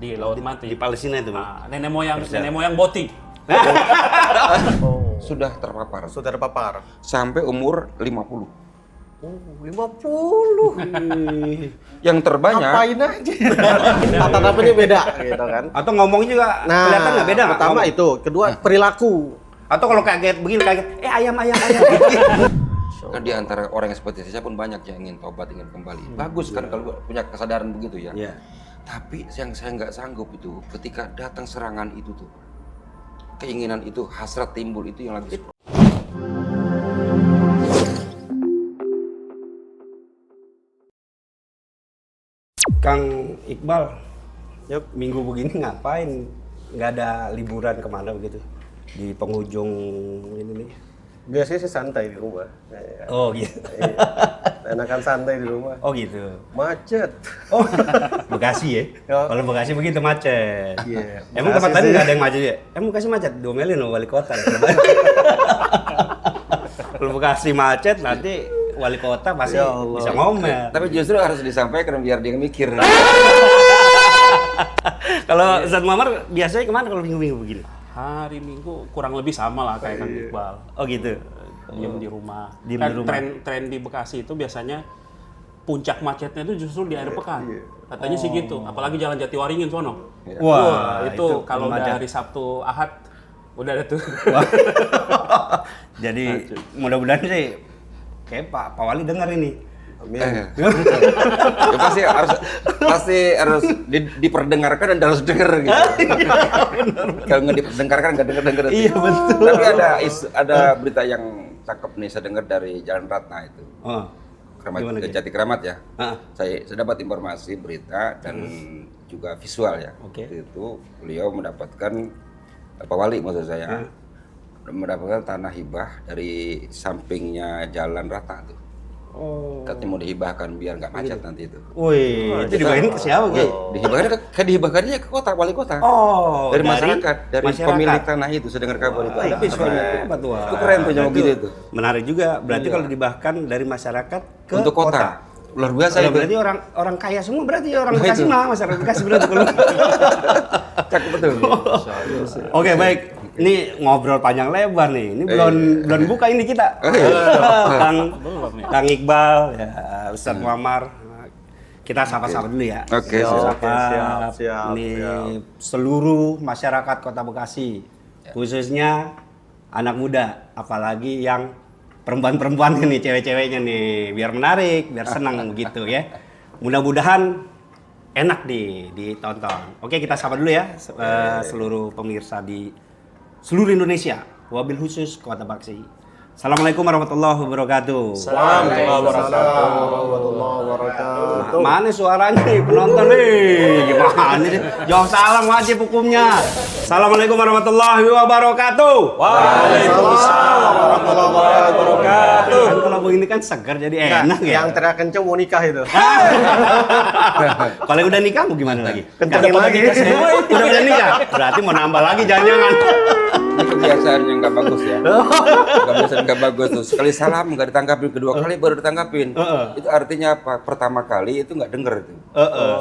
di Laut Mati. Di Palestina itu, nenek moyang boti. Sudah terpapar. Sudah terpapar. Sampai umur 50. Oh, 50. Yang terbanyak. Ngapain aja? Tatapannya beda gitu kan. Atau ngomong juga kelihatan nggak beda? Pertama itu, kedua perilaku. Atau kalau kaget begini ayam. Kan di antara orang yang seperti saya pun banyak yang ingin tobat, ingin kembali. Bagus kan kalau punya kesadaran begitu ya. Iya. Tapi yang saya nggak sanggup itu ketika datang serangan itu tuh. Keinginan itu, hasrat timbul itu yang lagi Kang Iqbal, minggu begini ngapain? Nggak ada liburan kemana begitu? Di penghujung ini nih. Biasanya sih santai di rumah. Oh gitu. Enakan santai di rumah. Oh gitu. Macet. Oh, Bekasi ya? Ya. Kalau Bekasi begitu macet. Iya. Emang tempat lain nggak ada yang macet ya? Emang Bekasi macet? Diomelin loh wali kota. Kalau Bekasi macet nanti wali kota pasti bisa ngomel. Tapi justru harus disampaikan biar dia mikir. Kalau Ustadz Muhammad biasanya kemana kalau minggu-minggu begini? Hari Minggu kurang lebih sama lah kayak Kang Iqbal. Oh gitu. Diem di rumah. Diem Kan di rumah. tren di Bekasi itu biasanya puncak macetnya itu justru di akhir pekan. Katanya sih gitu. Apalagi jalan Jatiwaringin sono. Wah, itu kalau udah macet. hari Sabtu Ahad udah ada tuh. Jadi mudah-mudahan sih kayak Pak Wali dengar ini. Amin. Ya, pasti harus diperdengarkan dan harus dengar gitu. Kalau nggak diperdengarkan nggak dengar. Iya betul. Tapi ada berita yang cakep nih saya dengar dari Jalan Ratna itu. Oh. Gimana, Ki? Jati Kramat ya. Ah. Saya dapat informasi berita dan juga visual ya. Oke. Waktu itu beliau mendapatkan Pak Wali maksud saya mendapatkan tanah hibah dari sampingnya Jalan Ratna tuh. Oh. Katanya mau dihibahkan biar nggak macet nanti itu. Wih, itu dibagiin ke siapa, Ki? Dihibahkannya ke kota, wali kota. Oh, dari masyarakat, dari masyarakat. pemilik tanah itu. Saya dengar kabar itu. Ada visualnya tuh. Apa tuh? Itu keren tuh yang begitu tuh. Menarik juga. Berarti kalau dibahkan dari masyarakat ke Untuk kota. Luar biasa itu. Berarti orang kaya semua berarti orang Bekasi mah, masyarakat Bekasi berarti kalau. Cakep betul. Oke, baik. Ini ngobrol panjang lebar nih. Ini belum buka ini kita. Kang Iqbal, ya, Ustadz Muammar. Kita sapa-sapa dulu ya. Oke, siap. Ini seluruh masyarakat Kota Bekasi, khususnya anak muda, apalagi yang perempuan-perempuan nih, cewek-ceweknya nih, biar menarik, biar senang begitu ya. Mudah-mudahan enak ditonton. Oke, kita sapa dulu ya seluruh pemirsa di seluruh Indonesia, wabil khusus Kota Bekasi. Assalamualaikum warahmatullahi wabarakatuh. Warahmatullahi wabarakatuh. Mana suaranya nih penonton nih? Gimana nih? Jawab salam wajib hukumnya. Assalamualaikum warahmatullahi wabarakatuh. Waalaikumsalam warahmatullahi wabarakatuh. Kan kalau begini kan segar jadi enak ya. Yang teriak kenceng mau nikah itu. Kalau udah nikah mau gimana lagi? Kencengin lagi. Udah nikah? Berarti mau nambah lagi jangan-jangan. Itu kebiasaan yang nggak bagus ya. Kebiasaan nggak bagus tuh. Sekali salam nggak ditanggapin, kedua kali baru ditanggapin. Itu artinya apa? Pertama kali itu nggak denger itu.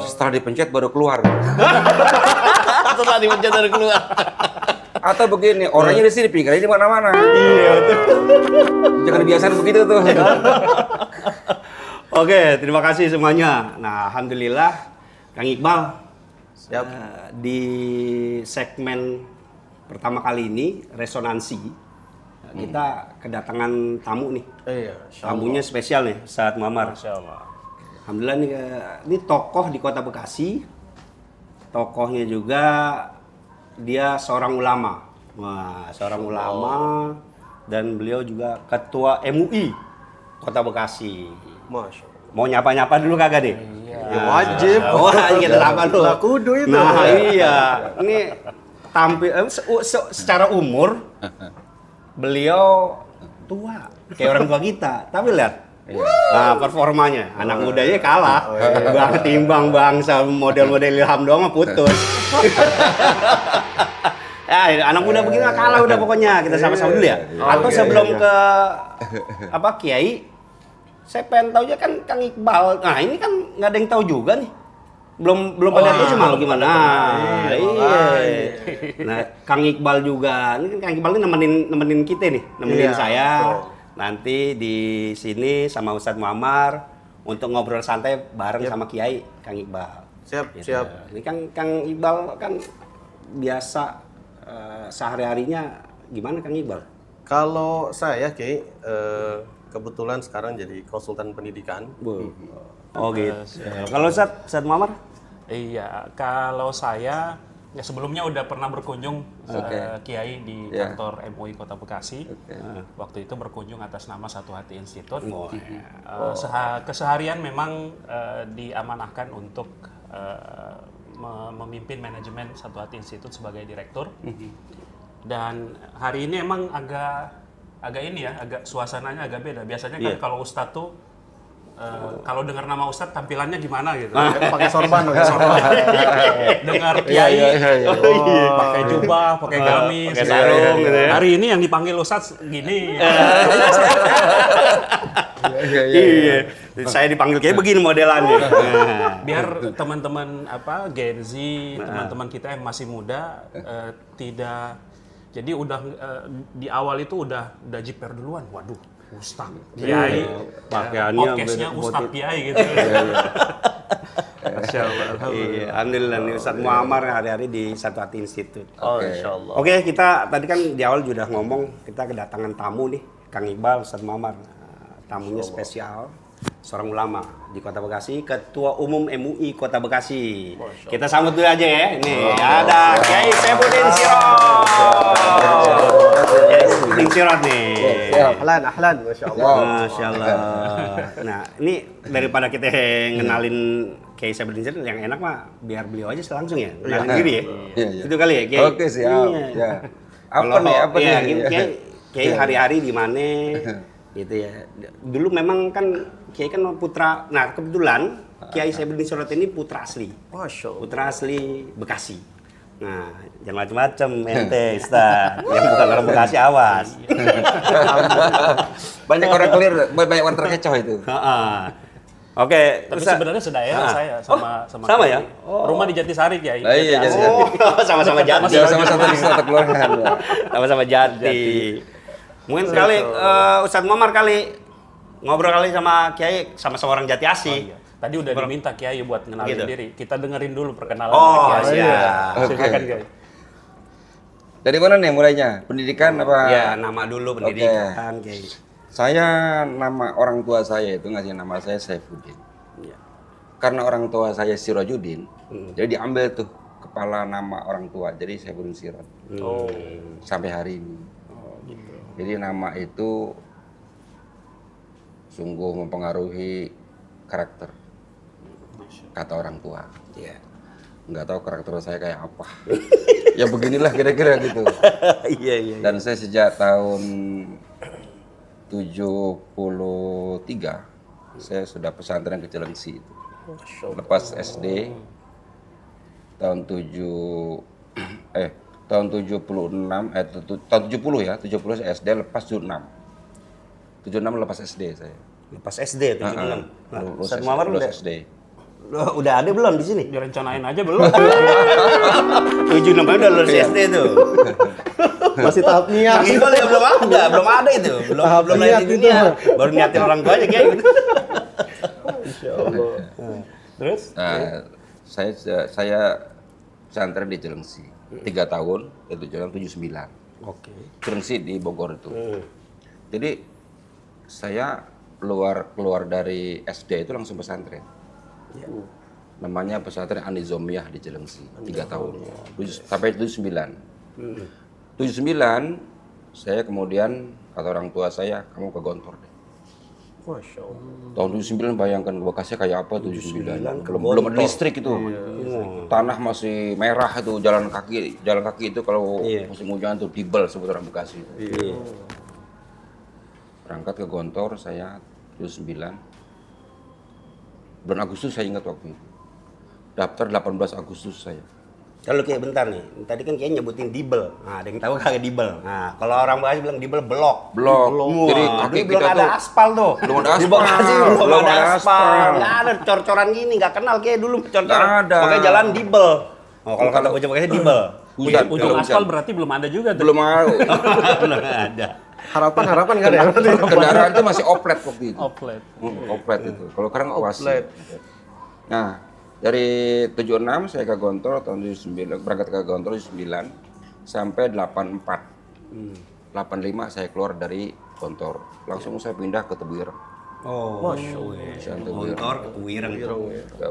Setelah dipencet baru keluar. Setelah dipencet baru keluar. Atau begini, orangnya di sini, pikirannya di mana-mana. Iya betul. Jangan kebiasaan begitu tuh. Oke, terima kasih semuanya. Nah, alhamdulillah Kang Iqbal di segmen pertama kali ini resonansi kita kedatangan tamu nih. Iya, Tamunya spesial nih, Ustadz Muammar. Alhamdulillah nih, ini tokoh di Kota Bekasi. Tokohnya juga dia seorang ulama. Wah, seorang ulama dan beliau juga ketua MUI Kota Bekasi. Masya Allah. Mau nyapa-nyapa dulu kagak deh? Ya, wajib. Wah, kita sapa dulu. Lah kudu itu. Nah, iya. Ini tampil secara umur beliau tua kayak orang tua kita, tapi lihat performanya anak mudanya kalah. Bang ketimbang bangsa model-model Ilham doang mah putus. Anak muda begini kalah udah pokoknya. Kita sama-sama dulu ya. Atau sebelum ke Kiai, saya pengen tahu aja kan Kang Iqbal. Nah, ini kan nggak ada yang tahu juga nih. belum pada decimal gimana? Iya. Nah, Kang Iqbal juga. Ini kan Kang Iqbal ini nemenin kita nih, nemenin Iya, saya. betul. Nanti di sini sama Ustadz Muammar untuk ngobrol santai bareng sama Kiai Kang Iqbal. Siap, Gitu. siap. Ini kan Kang Iqbal kan biasa sehari-harinya gimana Kang Iqbal? Kalau saya Ki, kebetulan sekarang jadi konsultan pendidikan. Oh gitu. Kalau Ustadz Muammar? Iya, kalau saya ya sebelumnya udah pernah berkunjung Kiai di kantor MUI Kota Bekasi. Waktu itu berkunjung atas nama Satu Hati Institute. Keseharian memang diamanahkan untuk memimpin manajemen Satu Hati Institute sebagai direktur. Dan hari ini emang agak ini ya, agak suasananya agak beda. Biasanya kan kalau Ustadz tuh kalau dengar nama Ustadz tampilannya gimana gitu. Pakai sorban, Dengar Kiai pakai jubah, pakai gamis, pakai sarung gitu ya. Hari ini yang dipanggil Ustadz gini. Iya. Saya dipanggil kayak begini modelannya. Biar teman-teman Gen Z, teman-teman kita yang masih muda tidak, jadi udah di awal itu udah jiper duluan. Waduh, Ustadz Kiai, Pakaiannya podcastnya beda- Ustadz Kiai gitu. Masya Allah, Iya, alhamdulillah nih Ustadz Muammar hari-hari di Satu Hati Institute. Oh, insyaallah. Oke, kita tadi kan di awal sudah ngomong kita kedatangan tamu nih, Kang Iqbal, Ustadz Muammar. Tamunya spesial, seorang ulama di Kota Bekasi, Ketua Umum MUI Kota Bekasi. Kita sambut dulu aja ya. Ini ada Kiai Saifuddin Sirot. Kiai Saifuddin Sirot nih. Ahlan, masyaallah. Masya Allah. Nah, ini daripada kita ngenalin Kiai Saifuddin Sirot, yang enak mah biar beliau aja langsung ya, kenalin diri ya. Iya. Itu kali ya, Kiai. Oke, siap. Iya. Ya. Kalau Apa iya, nih? Kiai hari-hari di mana? Gitu ya. Dulu memang kan Kiai kan putra. Nah, kebetulan Kiai Saifuddin Sirot ini putra asli. Masya Allah. Putra asli Bekasi. Nah, jangan macam-macam ente, Ustaz. Yang bukan orang Bekasi awas. Banyak orang clear, banyak orang terkecoh itu. Heeh. Oke, Tapi Ustaz. sebenarnya sedaerah saya sama sama Kiai. ya? Oh. Rumah di Jatisari Kiai. Nah, iya, jadi Oh, sama-sama Jati. sama-sama satu keluarga. Sama-sama Jati. Mungkin sekali Ustadz Muammar kali ngobrol kali sama Kiai sama-sama orang Jati Asih. Iya. Tadi udah diminta Kiai buat kenalin Gitu. diri. Kita dengerin dulu perkenalan Oh, Kiai. iya. Silakan Kiai. Dari mana nih mulainya? Pendidikan apa? Ya, nama dulu pendidikan Kiai. Saya, nama orang tua saya itu ngasih nama saya Saifuddin. Iya. Karena orang tua saya Sirojuddin, jadi diambil tuh kepala nama orang tua, jadi Saifuddin Sirot. Oh. Sampai hari ini. Jadi nama itu sungguh mempengaruhi karakter, kata orang tua. Iya. Nggak tahu karakter saya kayak apa. Ya beginilah kira-kira gitu. Iya. Dan saya sejak tahun 73 saya sudah pesantren ke Cilengsi itu. Lepas SD tahun 76 tahun 70 ya, 70 saya SD, lepas 76 lepas SD saya. Lepas SD 76. Nah, Lulus Ustadz Muammar lulus udah, SD. udah ada belum di sini? Direncanain aja belum? 76 udah lulus SD tuh. Masih tahap niat. Kang Iqbal ya belum ada itu. Belum niat lahir di itu. dunia. Baru niatin orang tuanya Kiai. Terus? Nah, saya pesantren di Cilengsi 3 tahun, itu tahun 79. Oke. Cilengsi di Bogor itu. Jadi saya keluar dari SD itu langsung pesantren. Namanya pesantren Anizomiyah di Cilengsi 3 tahun. Sampai 79. 79 saya kemudian kata orang tua saya, kamu ke Gontor deh. Masya Allah. Tahun 79 bayangkan Bekasi kayak apa 79. Belum ada listrik itu. Tanah masih merah itu, jalan kaki itu kalau musim hujan tuh dibel sebut orang Bekasi. Berangkat ke Gontor saya 79. Bulan Agustus saya ingat waktu itu. Daftar 18 Agustus saya. Kalau kayak bentar nih, tadi kan kayak nyebutin dibel. Nah, ada yang tahu kagak dibel. Nah, kalau orang Bekasi bilang dibel blok. Blok. Jadi Wah, kaki belum kita ada tuh aspal tuh. belum ada Di aspal. Bekasi belum Belum ada ada aspal. aspal. Nggak ada cor-coran gini, nggak kenal kayak dulu cor-coran. Nggak ada. Makanya jalan dibel. Oh, kalau kata bocah Bekasi dibel. Hujan, Ujung kalau aspal hujan. berarti belum ada juga tuh. Belum mau. Belum ada. Harapan kan ya? Kendaraan itu masih oplet waktu itu. Oplet. Oplet itu. Kalau sekarang kuasi. Oplet. Nah, dari 76 saya ke Gontor tahun 79, berangkat ke Gontor 79 sampai 84. 85 saya keluar dari Gontor. Langsung saya pindah ke Tebuireng. Oh, Gontor ke Tebuireng.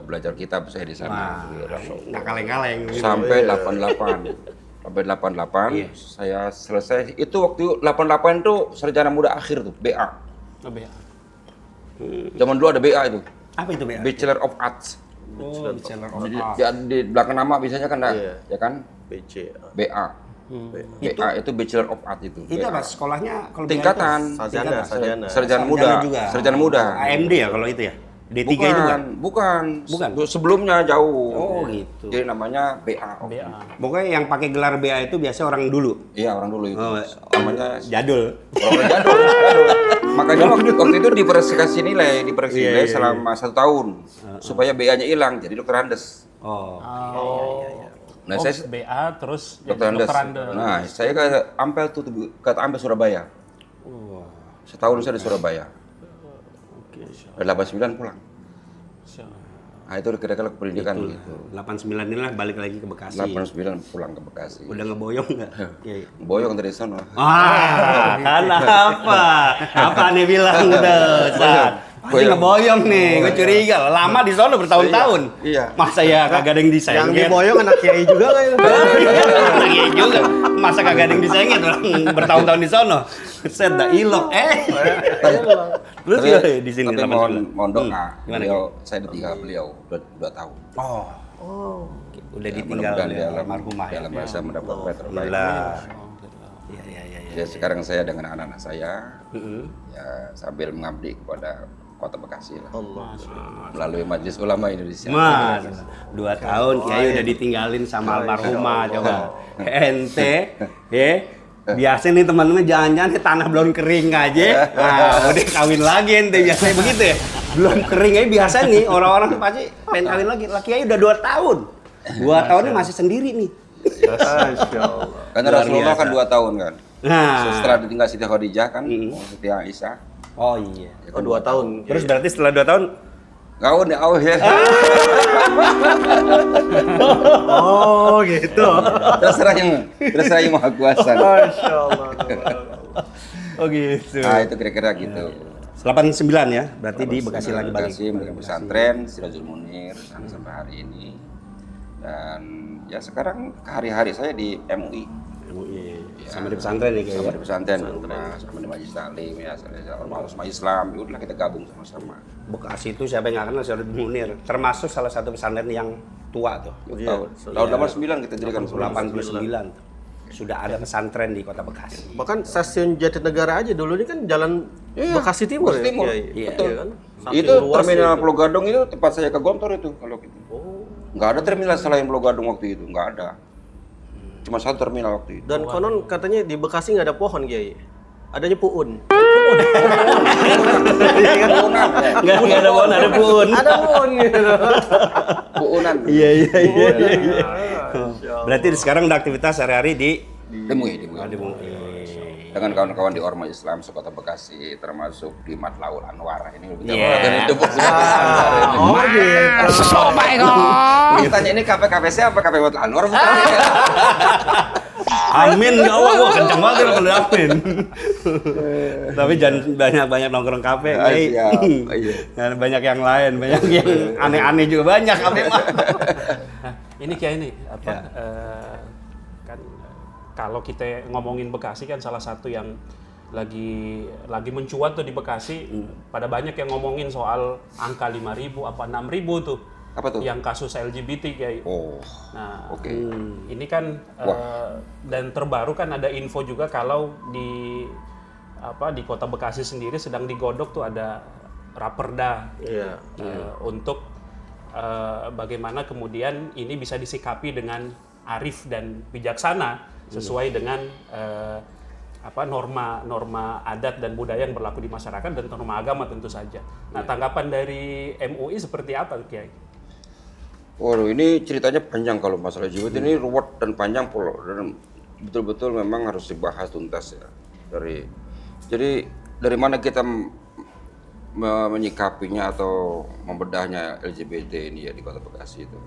Belajar kitab saya di sana. Tebuireng. Nggak kaleng-kaleng. Gitu. Sampai 88. Sampai 88 saya selesai. Itu waktu 88 itu sarjana muda akhir tuh, BA. Lebih. Zaman dulu ada BA itu. Apa itu, Bea? Bachelor of Arts. Oh, Bachelor of Di, Arts. di belakang nama biasanya kan ada, Iya. ya kan? BC. BA. BA itu Bachelor of Art itu. Itu BA. apa sekolahnya kalau Tingkatan. Sarjana. Sarjana muda. juga. Sarjana muda. AMD ya kalau itu ya? D3 itu kan? Bukan. Bukan? Sebelumnya jauh. Oh, gitu. Jadi namanya BA. BA. Pokoknya yang pakai gelar BA itu biasanya orang dulu. Iya, orang dulu itu. Oh, Namanya jadul. orang jadul. Makanya waktu itu dikasih nilai, selama 1 tahun supaya BA-nya hilang, jadi dokter Andes. Oh. Nah, Oh, saya BA terus jadi dokter Andes. dokter Andes. Nah, saya ke Ampel tuh ke Ampel Surabaya. Setahun saya di Surabaya. Oke, 89 pulang. siap. Nah, itu kira-kira pendidikan gitu. 89 inilah balik lagi ke Bekasi. 89 pulang ke Bekasi. Udah ngeboyong nggak? Iya. Boyong dari sana. Kan apa? Apa nih bilang udah, Sat? Pasti ngeboyong nih, gue curiga. Lama di sono bertahun-tahun. Iya. Masa ya kagak ada yang disayang? Yang diboyong anak kiai juga kan? Iya juga. Masa kagak ada yang disayangin orang bertahun-tahun di sono. Set dah ilok. Terus ya di sini tapi 89. mohon doa. Gimana, Beliau, saya ditinggal beliau 2 tahun. Oh. Udah Ya, ditinggal mudah-mudahan oleh almarhumah ya. dalam bahasa mendapat yang terbaik. Alhamdulillah. Iya, iya, iya. Ya, sekarang saya dengan anak-anak saya ya sambil mengabdi kepada Kota Bekasi lah. Melalui Majelis Ulama Indonesia. Mas, 2 tahun Kiai udah ditinggalin sama almarhumah coba. Ente, ya. Biasa nih teman-teman jangan-jangan ke tanah belum kering aja. Nah, udah kawin lagi ente biasanya begitu ya. Belum kering aja biasa nih orang-orang tuh pasti pengen kawin lagi. Lah Kiai udah 2 tahun. 2 tahunnya masih sendiri nih. Masya Allah. Karena Luar Rasulullah biasa. kan 2 tahun kan. Nah. Setelah ditinggal Siti Khadijah kan, Siti Aisyah. Oh iya. Ya Oh, kan 2 tahun. Terus berarti setelah 2 tahun Kawin ya, ya. Oh gitu. Terserah yang Maha Kuasa. Masya Allah. oh gitu. Nah, itu kira-kira gitu. 89 ya, berarti di Bekasi lagi balik. Bekasi, pesantren, Sirajul Munir, sampai hari ini. Dan ya sekarang hari-hari saya di MUI. Sama di pesantren ya Sama kayaknya. di pesantren, sama di Majelis Taklim, ya, sama Islam, ya udah kita gabung sama-sama. Bekasi itu siapa yang nggak kenal Sirajul Munir, termasuk salah satu pesantren yang tua tuh. Tahun 89 kita dirikan 89 sudah ada pesantren di Kota Bekasi. Bahkan stasiun Jatinegara aja dulu ini kan jalan Bekasi Timur. Bekasi Timur, Ya? Iya, betul. iya kan? Saking Itu luas terminal itu. Pulau Gadung itu tempat saya ke Gontor itu kalau gitu. Nggak ada terminal selain Pulau Gadung waktu itu, nggak ada. Cuma 1 terminal waktu itu. Dan konon katanya di Bekasi nggak ada pohon, Kiai. Adanya puun. Nggak ada pohon, ada pohon. Ada pohon gitu. Puunan. Iya. Berarti sekarang udah aktivitas sehari-hari di MUI. MUI. Dengan kawan-kawan di Ormas Islam Sekota Bekasi, termasuk di Matlaul Anwar ini lebih Yeah. itu Oh gitu. Tanya ini KPKPC apa KP Matlaul Anwar bukan? Amin, ya Allah, wah kencang banget kalau amin. Tapi jangan banyak-banyak nongkrong kafe, Kiai. Siap. Iya. Dan banyak yang lain, banyak yang aneh-aneh juga banyak kafe mah. Nah, ini kayak ini apa? Kan kalau kita ngomongin Bekasi kan salah satu yang lagi mencuat tuh di Bekasi. Pada banyak yang ngomongin soal angka 5.000 apa 6.000 tuh. Apa tuh? Yang kasus LGBT kayak. Oh, Nah, oke. ini kan dan terbaru kan ada info juga kalau di Kota Bekasi sendiri sedang digodok tuh ada raperda untuk bagaimana kemudian ini bisa disikapi dengan arif dan bijaksana sesuai dengan norma adat dan budaya yang berlaku di masyarakat dan norma agama tentu saja. Nah, tanggapan dari MUI seperti apa, Kiai? Waduh, ini ceritanya panjang kalau masalah LGBT ini ruwet dan panjang dan betul-betul memang harus dibahas tuntas ya. Jadi dari mana kita menyikapinya atau membedahnya LGBT ini ya di Kota Bekasi itu.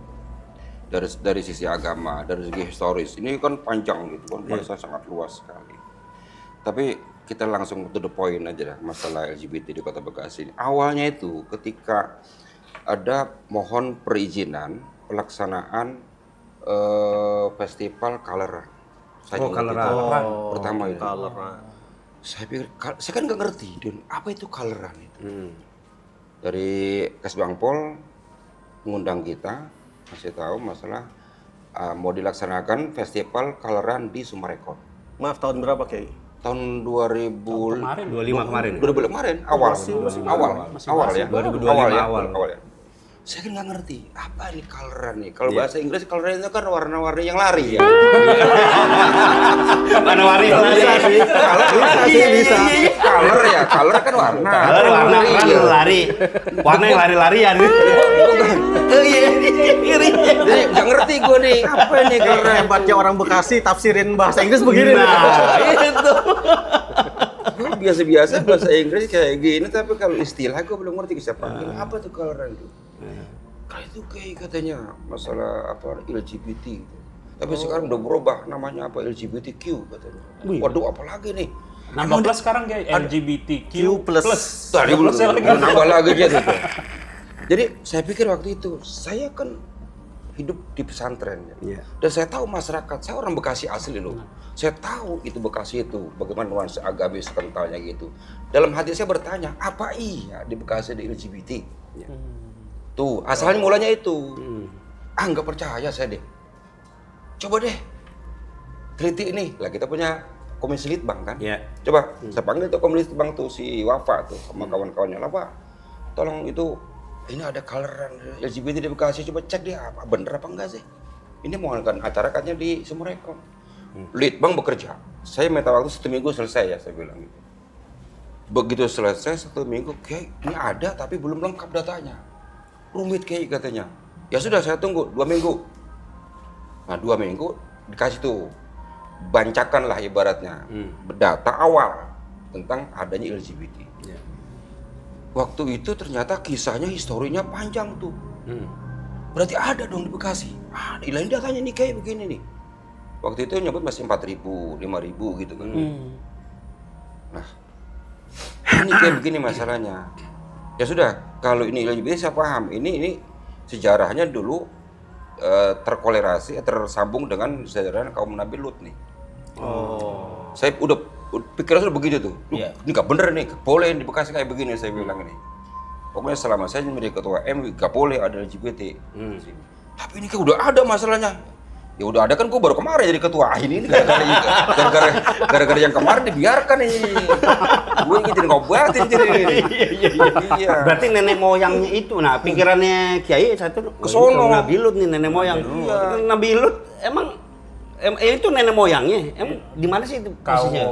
Dari sisi agama, dari segi historis. Ini kan panjang gitu kan, bahasa sangat luas sekali. Tapi kita langsung to the point aja dah, masalah LGBT di Kota Bekasi ini. Awalnya itu ketika ada mohon perizinan pelaksanaan festival Coloran. Coloran. Pertama itu. Coloran. Saya pikir, saya kan nggak ngerti, Don, apa itu Coloran itu? Dari Kesbangpol mengundang kita, kasih tahu masalah mau dilaksanakan festival Coloran di Sumarekon. Maaf, tahun berapa, Kiai? Tahun 2000 Kemarin 25 kemarin. 2000 kemarin awal ya. 2025 awal. Ya. Saya kan nggak ngerti apa ini Coloran nih. Kalau bahasa Inggris Coloran itu kan warna-warni yang lari ya. Warna-warni yang lari. Bisa. Color kan warna. Warna lari. Warna yang lari-larian. Jadi nggak ngerti gue nih apa ini Coloran. Hebatnya orang Bekasi tafsirin bahasa Inggris begini. Itu. Gue biasa-biasa bahasa Inggris kayak gini, tapi kalau istilah gue belum ngerti siapa. Apa tuh Coloran itu? Kalau itu kayak katanya masalah apa LGBT gitu. Tapi sekarang udah berubah namanya apa LGBTQ katanya. Waduh, apa lagi nih? Nambah plus sekarang kayak LGBTQ+. Tadi belum nambah lagi gitu. Jadi saya pikir waktu itu saya kan hidup di pesantren ya. Dan saya tahu masyarakat, saya orang Bekasi asli loh. Saya tahu itu Bekasi itu bagaimana nuansa agamis kentalnya gitu. Dalam hati saya bertanya, apa iya di Bekasi ada LGBT? Tuh, asalnya mulanya itu. Nggak percaya saya deh. Coba deh teliti ini. Lah kita punya komisi litbang kan? Coba saya panggil tuh komisi litbang tuh si Wafa tuh sama kawan-kawannya. Lah Pak, tolong itu ini ada Coloran LGBT di Bekasi, coba cek deh apa bener apa enggak sih. Ini mau ngadakan acara katanya di Sumarekon. Litbang bekerja. Saya minta waktu 1 minggu selesai ya, saya bilang gitu. Begitu selesai 1 minggu, kayak ini ada tapi belum lengkap datanya. Rumit kayak katanya. Ya sudah saya tunggu 2 minggu. Nah 2 minggu dikasih tuh bancakan lah ibaratnya data awal tentang adanya LGBT. Waktu itu ternyata kisahnya historinya panjang tuh. Berarti ada dong di Bekasi. Ini datanya nih kayak begini nih. Waktu itu nyebut masih 4.000, 5.000 gitu kan. Nah ini kayak begini masalahnya. Ya sudah, kalau ini LGBT saya paham. Ini sejarahnya dulu tersambung dengan sejarah kaum Nabi Lut nih. Saya udah pikiran sudah begitu tuh. Ini nggak bener nih, nggak boleh di Bekasi kayak begini saya bilang ini. Pokoknya selama saya menjadi ketua MUI nggak boleh ada LGBT. Tapi ini kan udah ada masalahnya. Ya udah ada kan, gue baru kemarin jadi ketua. Ini gara-gara yang kemarin dibiarkan ini. Gue ingin ngobatin jadi ini. Iya. Berarti nenek moyangnya itu, nah pikirannya Kiai satu kesono. Nabi Lut nih nenek moyang. Nabi Lut emang itu nenek moyangnya. Emang di mana sih itu posisinya?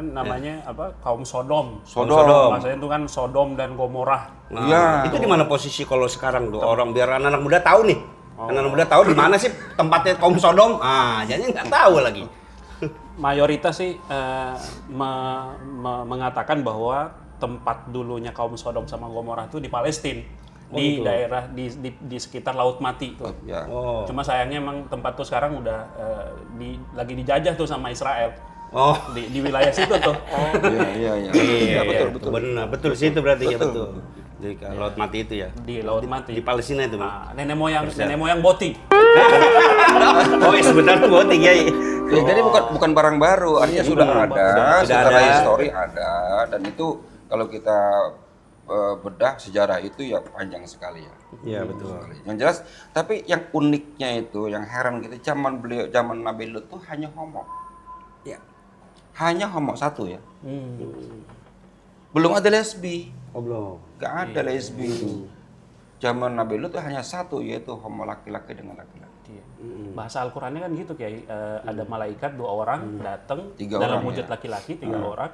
Namanya apa? Kaum Sodom. Sodom. Maksudnya itu kan Sodom dan Gomorrah. Nah, itu di mana posisi kalau sekarang tuh orang biar anak-anak muda tahu nih. Anak-anak muda tahu di mana sih tempatnya kaum Sodom? Jadi nggak tahu lagi. Mayoritas sih mengatakan bahwa tempat dulunya kaum Sodom sama Gomorrah itu di Palestina, di gitu. Daerah di sekitar Laut Mati tuh. Cuma sayangnya emang tempat tuh sekarang udah lagi dijajah tuh sama Israel. Di wilayah situ tuh. Iya, betul. Betul situ berarti ya betul. Di Laut Mati itu ya. Di Laut Mati. Di Palestina itu, nenek moyang Boti. Sebenarnya Boti ya. Jadi bukan barang baru, artinya sudah ada, secara histori ada, dan itu kalau kita bedah sejarah itu ya panjang sekali ya. Iya betul. Yang jelas, tapi yang uniknya itu, yang heran gitu, zaman Nabi Lut tuh hanya homo. Ya. Hanya homo satu ya. Belum ada lesbi. Belum. Gak ada lesbi itu. Zaman Nabi Lut tuh hanya satu, yaitu homo laki-laki dengan laki-laki. Iya. Bahasa Al-Qur'annya kan gitu kayak ada malaikat 2 orang datang 3 dalam orang, wujud ya. laki-laki 3 orang.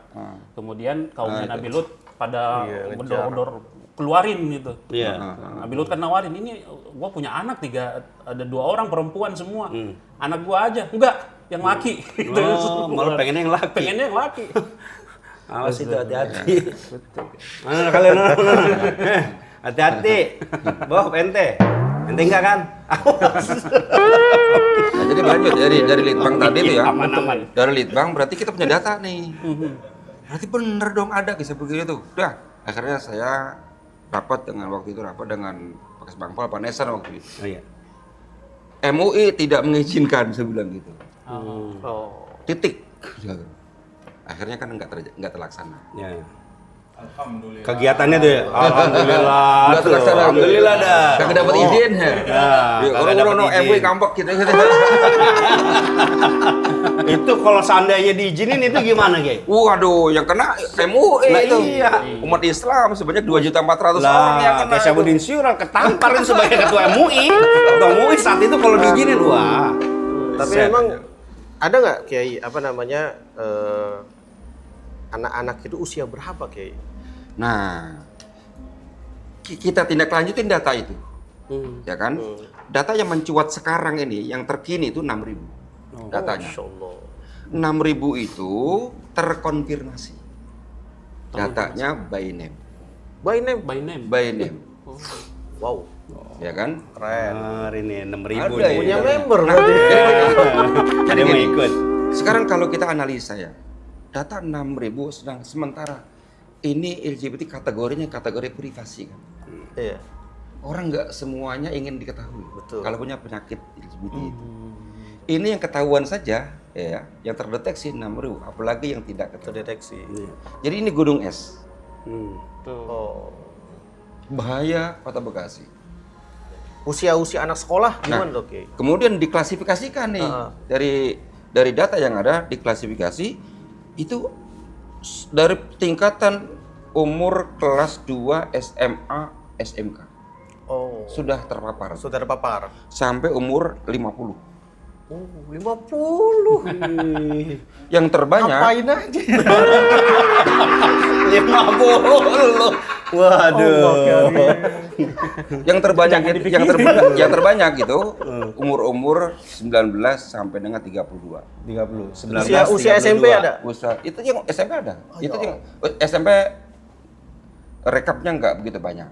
Kemudian kaumnya Nabi Lut pada Iya, mendor-mendor keluarin gitu. Iya. Nabi Lut kan nawarin, ini gua punya anak 3, ada 2 orang perempuan semua. Anak gua aja. Enggak, yang laki. Gitu. Oh, malah pengennya yang laki. Pengennya yang laki. Awas itu hati-hati. Mana kalian? Hati-hati. Boh, ente. Ente enggak kan? Nah, jadi lanjut dari litbang tadi tuh ya. Aman-aman. Dari litbang berarti kita punya data nih. Berarti bener dong ada kisah begitu. Udah, akhirnya saya rapat dengan Pakas Bangpol, Pak Nesan waktu itu. Oh iya. MUI tidak mengizinkan, saya bilang gitu. Oh. Titik. Akhirnya kan nggak terlaksana. Ya. Alhamdulillah. Kegiatannya tuh ya? Alhamdulillah. Nggak terlaksana. Alhamdulillah dah. Kagak dapat izin ya. Orang MUI kampok gitu. Itu kalau seandainya diizinin itu gimana, Ge? Waduh, yang kena MUI Nah, itu. iya. Umat Islam sebanyak 2.400.000 orang yang Lah, kena. kayak Syabudin Syural ketamparin sebagai ketua MUI. Ketua MUI saat itu kalau diizinin, wah. Tapi Set. memang ada nggak Kiai anak-anak itu usia berapa Kiai? Nah, kita tindak lanjutin data itu. Ya kan? Data yang mencuat sekarang ini, yang terkini itu 6.000 datanya. Masya Allah. 6.000 itu terkonfirmasi. Datanya by name. By name? By name. By name. Wow. Ya kan? Keren. Ini 6.000 Ada nih. Punya ya. member berarti. Ada yang mau gini. ikut. Sekarang kalau kita analisa ya, data 6.000 sedang sementara ini LGBT kategorinya kategori privasi kan. Iya. Orang nggak semuanya ingin diketahui. Betul. Kalau punya penyakit LGBT itu. Ini yang ketahuan saja ya, yang terdeteksi 6.000, apalagi yang tidak Terdeteksi. Jadi ini gunung es. Oh. Bahaya Kota Bekasi. Usia-usia anak sekolah gimana Nah, tuh Kiai? Kemudian diklasifikasikan nih dari data yang ada diklasifikasi itu dari tingkatan umur kelas 2 SMA SMK Oh. sudah terpapar Sudah terpapar. sampai umur 50. Oh, 50. Yang terbanyak Ngapain aja? 50. Waduh. yang terbanyak itu umur-umur 19 sampai dengan 32. 30. Usia SMP ada? Itu yang SMP ada. Itu yang SMP rekapnya nggak begitu banyak.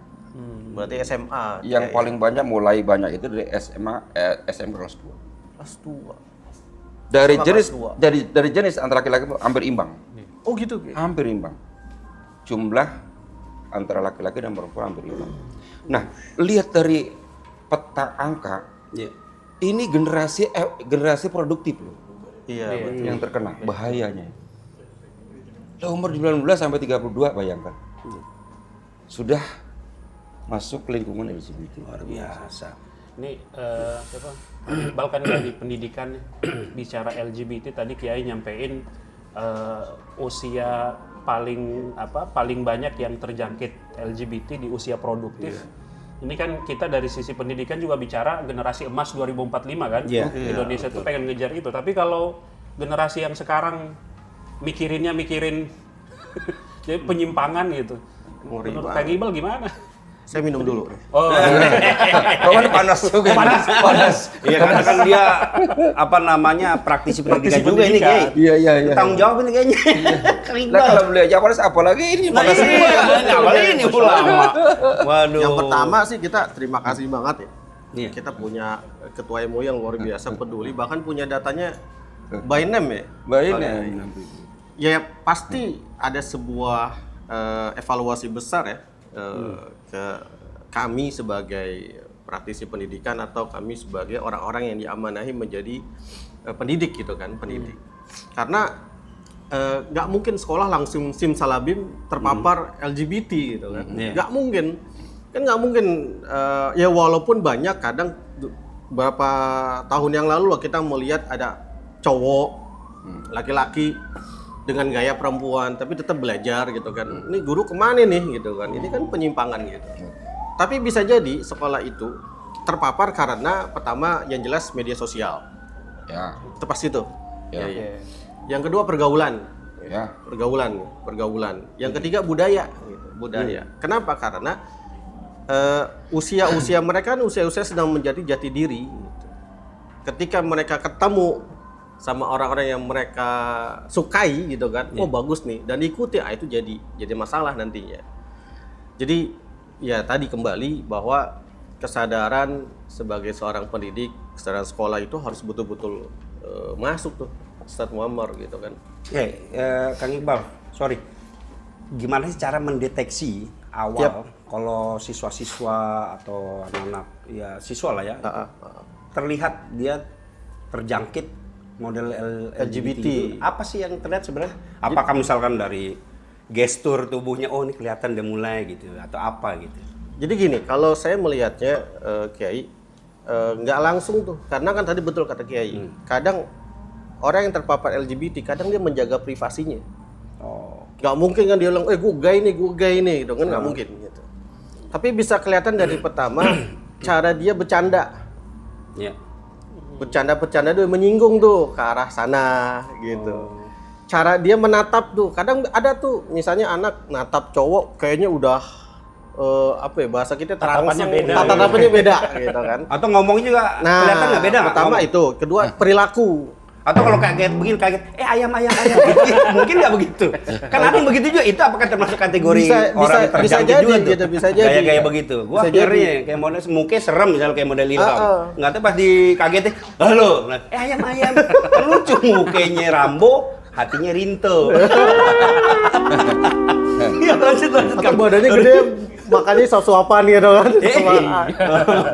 Berarti SMA. Yang paling banyak mulai banyak itu dari SMA kelas 2. Kelas 2. Dari SMA jenis kelas 2. dari jenis antara laki-laki hampir imbang. Oh gitu Kiai. Hampir imbang. Jumlah antara laki-laki dan perempuan hampir imbang. Nah, lihat dari peta angka, ini generasi produktif loh Iya, betul. yang terkena bahayanya. Lah umur 19 sampai 32 bayangkan. Sudah masuk lingkungan LGBT. Luar biasa. Ini siapa? Bahkan dari pendidikan bicara LGBT tadi Kiai nyampein usia paling banyak yang terjangkit LGBT di usia produktif. Ini kan kita dari sisi pendidikan juga bicara generasi emas 2045 kan. Indonesia tuh pengen ngejar itu. Tapi kalau generasi yang sekarang mikirin jadi penyimpangan gitu. Menurut Kang Iqbal gimana? Saya minum dulu. Oh, Kawan panas juga. panas. Iya karena kan dia praktisi pendidikan juga ini, Kiai. Iya. Tanggung jawab ini kayaknya. Nah kalau beliau jawab panas apalagi ini panas semua. Apalagi ini ulama. Waduh. Yang pertama sih kita terima kasih banget ya. Iya. Kita punya ketua MUI yang luar biasa peduli, bahkan punya datanya by name ya. Baiknya. Ya pasti ada sebuah evaluasi besar ya ke kami sebagai praktisi pendidikan atau kami sebagai orang-orang yang diamanahi menjadi pendidik gitu kan, pendidik. Karena nggak mungkin sekolah langsung simsalabim terpapar LGBT gitu kan, nggak mungkin. Kan nggak mungkin, ya walaupun banyak kadang beberapa tahun yang lalu lah kita melihat ada cowok, laki-laki dengan gaya perempuan, tapi tetap belajar gitu kan. Ini guru kemana nih gitu kan? Ini kan penyimpangan gitu. Tapi bisa jadi sekolah itu terpapar karena pertama yang jelas media sosial. Ya. Itu pasti tuh. Ya. Ya. Yang kedua pergaulan. Ya. Pergaulan. Yang ketiga budaya, gitu. Budaya. Kenapa? Karena usia mereka kan usia sedang menjadi jati diri. Gitu. Ketika mereka ketemu sama orang-orang yang mereka sukai, gitu kan, oh bagus nih, dan ikuti, itu jadi masalah nantinya. Jadi ya tadi kembali bahwa kesadaran sebagai seorang pendidik, kesadaran sekolah itu harus betul-betul masuk tuh, Ustadz Muammar gitu kan. Kang Iqbal, sorry. Gimana sih cara mendeteksi awal kalau siswa-siswa atau anak-anak, ya siswa lah ya, terlihat dia terjangkit model LGBT itu, apa sih yang terlihat sebenarnya? Apakah misalkan dari gestur tubuhnya, oh ini kelihatan dia mulai gitu, atau apa gitu? Jadi gini, kalau saya melihatnya Kiai, nggak langsung tuh, karena kan tadi betul kata Kiai, kadang orang yang terpapar LGBT, kadang dia menjaga privasinya. Nggak mungkin kan dia bilang, gue gay nih, gitu kan, nggak mungkin gitu. Tapi bisa kelihatan dari pertama, cara dia bercanda. Bercanda dia menyinggung tuh ke arah sana gitu. Cara dia menatap tuh, kadang ada tuh misalnya anak natap cowok kayaknya udah bahasa kita terangsang, tatapannya beda gitu kan. Atau ngomongnya juga kelihatan nggak beda? Pertama itu, kedua perilaku. Atau kalau kaget, ayam gitu. Mungkin nggak begitu. Kan ada yang begitu juga, itu apakah termasuk kategori orang terjangkit juga tuh? Gitu, bisa jadi. Gaya-gaya begitu. Gua akhirnya kayak model mukanya serem, misalnya kayak model Ilham. Nggak tahu pas dikagetin, halo, ayam. Lucu mukanya Rambo, hatinya Rinto. Iya, lanjut. Atau badannya gede, makanya suap-suapan gitu kan.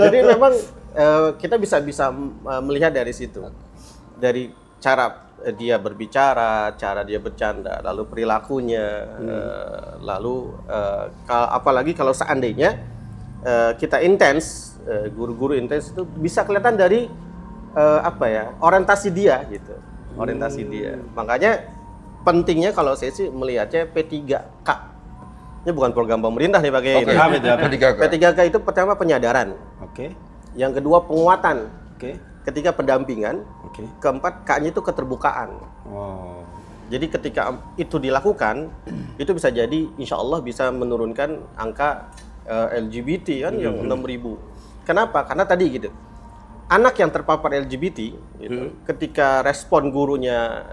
Jadi memang kita bisa melihat dari situ. Dari cara dia berbicara, cara dia bercanda, lalu perilakunya, lalu apalagi kalau seandainya kita intens, guru-guru intens itu bisa kelihatan dari orientasi dia gitu, orientasi dia. Makanya pentingnya kalau saya sih melihatnya P3K. Ini bukan program pemerintah nih pakai ini. P3K itu pertama penyadaran. Yang kedua penguatan. Ketiga pendampingan. Keempat, K-nya itu keterbukaan. Jadi ketika itu dilakukan, itu bisa jadi insya Allah bisa menurunkan angka LGBT kan yang 6.000. Kenapa? Karena tadi gitu, anak yang terpapar LGBT, gitu, ketika respon gurunya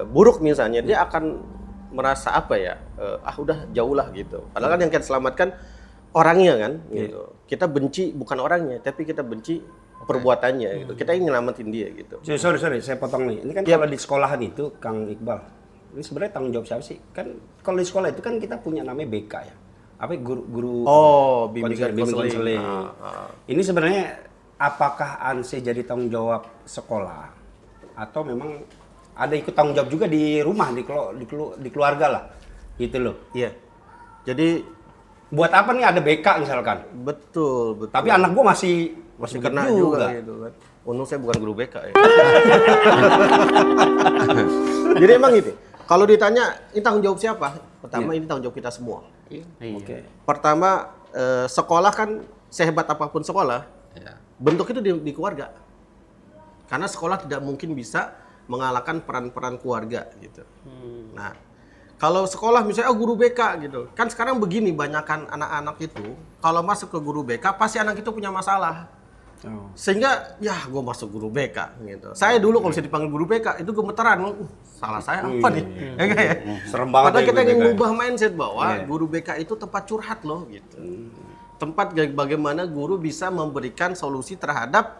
buruk misalnya, dia akan merasa udah jauh lah gitu. Padahal kan yang kita selamatkan orangnya kan, gitu. Kita benci bukan orangnya, tapi kita benci perbuatannya gitu. Kita ingin nyelamatin dia gitu. Sorry, saya potong nih. Ini kan kalau di sekolahan itu, Kang Iqbal, ini sebenarnya tanggung jawab siapa sih? Kan kalau di sekolah itu kan kita punya namanya BK ya. Apa guru bimbingan konseling. Ini sebenarnya apakah ANSE jadi tanggung jawab sekolah atau memang ada ikut tanggung jawab juga di rumah, di keluarga lah. Gitu loh. Iya. Jadi buat apa nih ada BK misalkan? Betul. Tapi anak gua masih kena juga gitu kan. Untung saya bukan guru BK ya. Jadi emang gitu. Kalau ditanya ini tanggung jawab siapa? Pertama ini tanggung jawab kita semua. Pertama sekolah kan sehebat apapun sekolah, bentuk itu di keluarga. Karena sekolah tidak mungkin bisa mengalahkan peran-peran keluarga gitu. Nah, kalau sekolah misalnya guru BK gitu. Kan sekarang begini, banyakan anak-anak itu kalau masuk ke guru BK pasti anak itu punya masalah. Sehingga gue masuk guru BK gitu. Saya dulu kalau saya dipanggil guru BK itu gemeteran, salah saya apa nih? Serem banget. Padahal kita ingin mengubah mindset bahwa guru BK itu tempat curhat loh gitu. Tempat bagaimana guru bisa memberikan solusi terhadap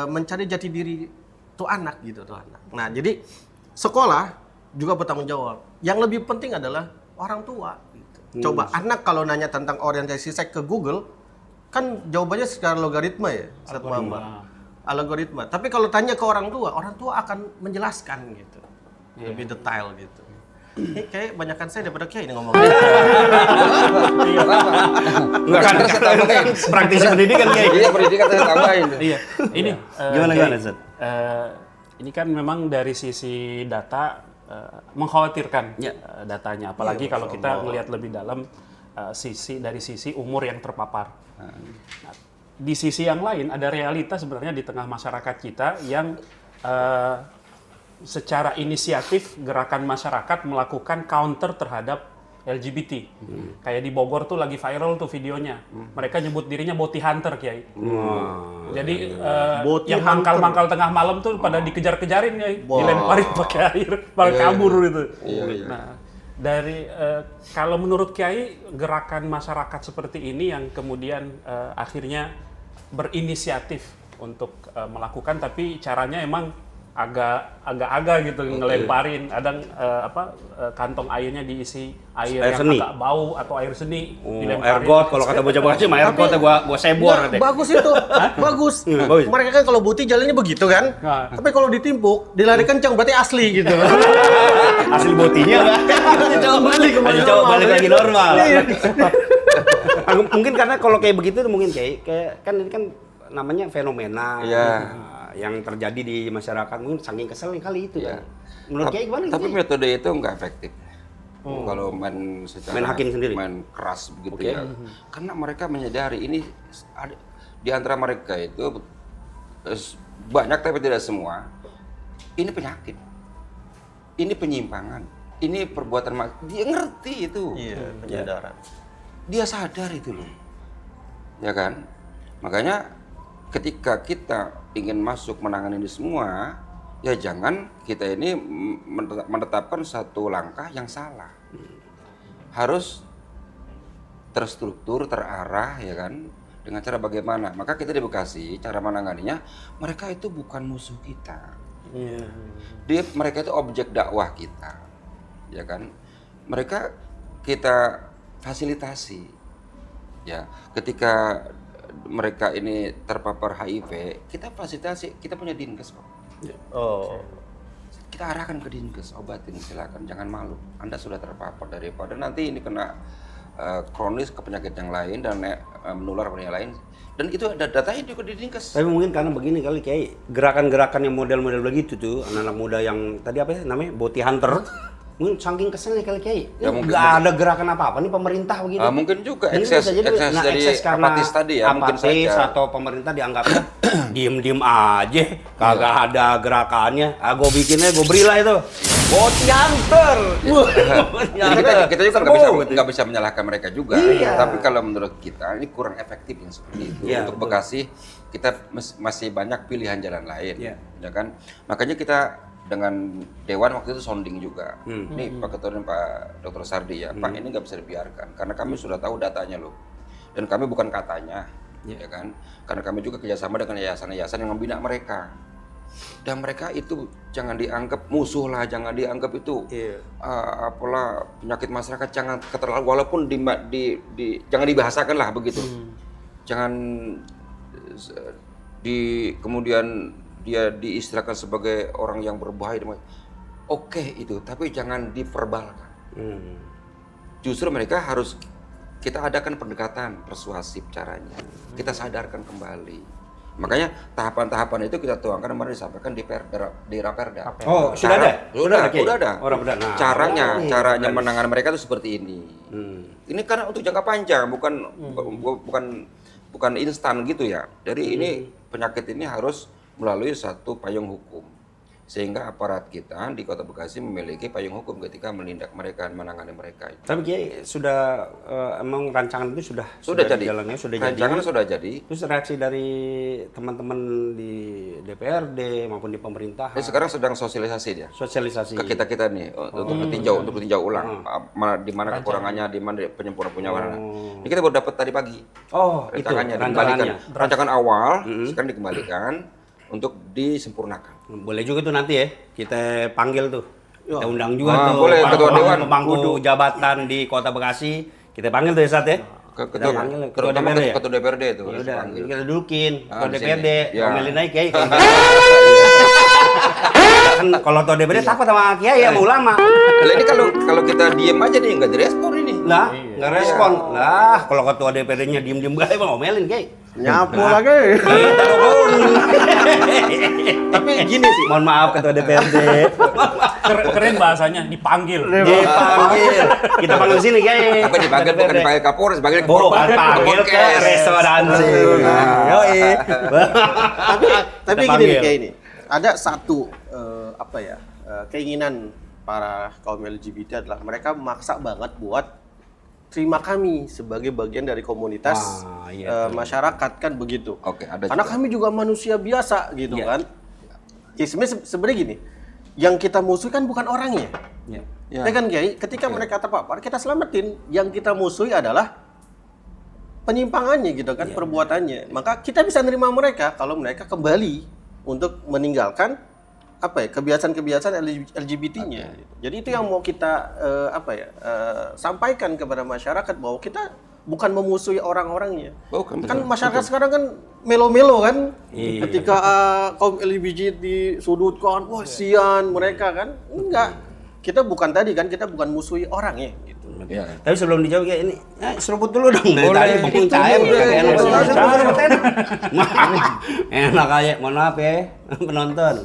mencari jati diri tuh anak gitu tuh anak. Nah, jadi sekolah juga bertanggung jawab. Yang lebih penting adalah orang tua gitu. Coba anak kalau nanya tentang orientasi seks ke Google, kan jawabannya secara logaritma ya, Ustaz Muhammad. Algoritma. Tapi kalau tanya ke orang tua akan menjelaskan gitu. Lebih detail gitu. Ini kayak banyakan saya daripada Kiai ini ngomong. Enggak kan praktisi pendidikan Kiai. Iya, pendidikan saya tambahin. Iya. Ini Gimana Ustaz? Ini kan memang dari sisi data mengkhawatirkan datanya, apalagi kalau kita melihat lebih dalam dari sisi umur yang terpapar. Nah, di sisi yang lain ada realita sebenarnya di tengah masyarakat kita yang secara inisiatif gerakan masyarakat melakukan counter terhadap LGBT. Kayak di Bogor tuh lagi viral tuh videonya. Mereka nyebut dirinya bounty hunter, Kiai. Jadi Bounty yang mangkal-mangkal tengah malam tuh pada dikejar-kejarin, Kiai. Dilemparin pakai air, malah kabur gitu. Nah, dari kalau menurut Kiai, gerakan masyarakat seperti ini yang kemudian akhirnya berinisiatif untuk melakukan, tapi caranya emang agak gitu ngelemparin, kadang kantong airnya diisi air yang seni. agak bau atau air seni, Air got, kalau kata bocah Bekasi mah air got gua sebor deh. Bagus itu, bagus. Bagus. Mereka kan kalau buti jalannya begitu kan, Nah. tapi kalau ditimpuk, dilari kencang berarti asli gitu. Hasil botinya Coba balik kembali coba normal. balik lagi normal. Iya. Mungkin karena kalau kayak begitu mungkin kayak kan ini kan namanya fenomena yang terjadi di masyarakat, mungkin saking keselnya kali itu kan. Menurut Kiai gimana? Tapi Kiai? metode itu nggak efektif. Kalau main secara Main hakim sendiri? main keras begitu ya. Karena mereka menyadari ini ada, di antara mereka itu banyak tapi tidak semua. Ini penyakit. Ini penyimpangan. Ini perbuatan dia ngerti itu. Iya, penyadaran. Dia sadar itu loh. Ya kan? Makanya ketika kita ingin masuk menangani ini semua, ya jangan kita ini menetapkan satu langkah yang salah. Harus terstruktur, terarah, ya kan, dengan cara bagaimana. Maka kita di Bekasi, cara menanganinya, mereka itu bukan musuh kita. Mereka itu objek dakwah kita, ya kan. Mereka kita fasilitasi, ya. Ketika mereka ini terpapar HIV, kita fasilitasi, kita punya dinkes kok. Kita arahkan ke dinkes, obatin silakan, jangan malu. Anda sudah terpapar, daripada nanti ini kena kronis ke penyakit yang lain dan menular ke yang lain. Dan itu ada datanya juga di dinkes. Tapi mungkin karena begini kali Kiai, gerakan-gerakan yang model-model begitu tuh, anak-anak muda yang tadi apa ya namanya, bounty hunter, mungkin saking keselnya kali Kiai. Ya, mungkin nggak ada gerakan apa-apa nih pemerintah begitu. Mungkin juga Ini ekses bisa jadi, dari karena apatis tadi ya, mungkin apatis saja. atau pemerintah dianggapnya diem-diem aja, kagak ada gerakannya. Gue bikinnya, gue berilah itu bounty hunter. Kita juga nggak bisa menyalahkan mereka juga. Tapi kalau menurut kita ini kurang efektif yang seperti itu. Untuk Bekasi kita masih banyak pilihan jalan lain, ya kan. Makanya kita dengan Dewan waktu itu sounding juga. Ini Pak Ketua dan Pak Dr. Sardi ya, Pak ini nggak bisa dibiarkan karena kami sudah tahu datanya loh. Dan kami bukan katanya, ya kan. Karena kami juga kerjasama dengan yayasan-yayasan yang membina mereka. Dan mereka itu jangan dianggap musuh lah, jangan dianggap itu apalah penyakit masyarakat, jangan keterlaluan, walaupun jangan dibahasakan lah begitu. Jangan kemudian dia diistilahkan sebagai orang yang berbahaya. Oke itu, tapi jangan diverbalkan. Justru mereka harus kita adakan pendekatan persuasif caranya. Kita sadarkan kembali. Makanya tahapan-tahapan itu kita tuangkan kemarin disampaikan di Raperda. Oh, sudah ada? Sudah ada. Oh, Raperda. Nah, Caranya menangani mereka itu seperti ini. Ini karena untuk jangka panjang, bukan instan gitu ya. Jadi ini penyakit ini harus melalui satu payung hukum. Sehingga aparat kita di Kota Bekasi memiliki payung hukum ketika menindak mereka, menangani mereka. Tapi Kiai sudah emang rancangan itu sudah jadi. Jalannya sudah Rancangan jadi. sudah jadi. Terus reaksi dari teman-teman di DPRD maupun di pemerintahan. Sekarang sedang sosialisasi dia. Sosialisasi Ke kita nih untuk ditinjau ulang. Di mana kekurangannya, di mana penyempurnaan. Ini kita baru dapat tadi pagi. Oh, itu Rancangannya rancangannya. Rancangan awal sekarang dikembalikan untuk disempurnakan. Boleh juga tuh nanti ya, kita panggil tuh. Kita undang juga tuh boleh, Ketua Dewan. pemangku jabatan di Kota Bekasi. Kita panggil tuh ya Sat ya. Kita panggil Ketua Terutama DPRD ya. Ketua DPRD itu Ya harus udah, dipanggil. kita dudukin Ketua di DPRD, sini. Ya. ngomelin aja Kiai. Kan kalau Ketua DPRD takut sama Kiai ya, sama ulama. Lah ini kalau kita diem aja nih nggak direspon ini. Lah, nggak respon. Lah, kalau Ketua DPRD-nya diem-diem aja mah ngomelin Kiai. Nyapu lagi. Kita dukung. Tapi gini sih, Mohon maaf Ketua DPRD. Keren bahasanya, dipanggil. Dipanggil. Kita panggil sini, guys. Apa dipanggil bukan dipanggil Kapolres, dipanggil Bukan panggil ke restoransi. Yoi. Tapi Kita gini nih, panggil. kayak ini. Ada satu keinginan para kaum LGBT adalah mereka memaksa banget buat terima kami sebagai bagian dari komunitas masyarakat kan begitu. Oke, ada Karena juga. kami juga manusia biasa gitu Iya. kan. Ya sebenarnya gini, yang kita musuhi kan bukan orangnya. Iya. Ya. Ya kan Kiai, ketika mereka terpapar kita selamatin. Yang kita musuhi adalah penyimpangannya gitu kan, perbuatannya. Maka kita bisa nerima mereka kalau mereka kembali untuk meninggalkan kebiasaan-kebiasaan LGBT-nya. Jadi itu yang mau kita sampaikan kepada masyarakat bahwa kita bukan memusuhi orang-orangnya. Bukan, Kan betul, masyarakat sekarang kan melo-melo kan. Iya. Ketika kaum LGBT disudutkan, wah sian mereka kan. Enggak. Kita bukan musuhi orangnya gitu. Ya. Tapi sebelum dijawab kayak ini, seruput dulu dong dari Boleh. tadi bengkung Itu cahaya boleh. kagak enak. Boleh. Seruput enak. Enak aja, mohon maaf ya penonton.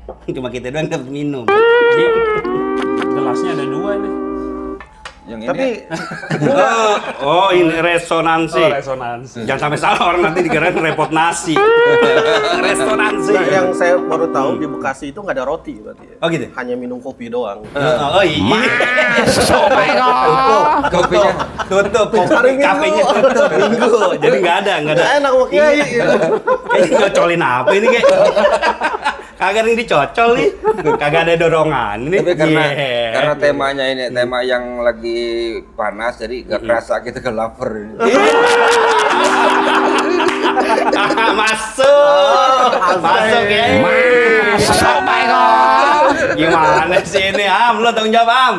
Cuma kita doang dapat minum. Jadi gelasnya ada 2 nih. Yang ini Tapi Oh, ini resonansi. Oh, resonansi. Jangan sampai salah orang nanti dikirain repot nasi. Resonansi. nah, yang saya baru tahu di Bekasi itu nggak ada roti berarti ya. Oh gitu. Hanya minum kopi doang. Oh iya. kopinya Tutup. Hari Minggu. Kafenya tutup minggu. Jadi nggak ada. Nggak enak sama Kiai. Kayaknya ngocolin apa ini kayak? Kagak nih dicocol nih. Kagak ada dorongan nih. tapi karena Yeah. temanya ini tema yang lagi panas jadi gak kerasa kita ke lapar. Masuk. Masuk ya. Masuk. Gimana sih ini Am? Lo tanggung jawab Am.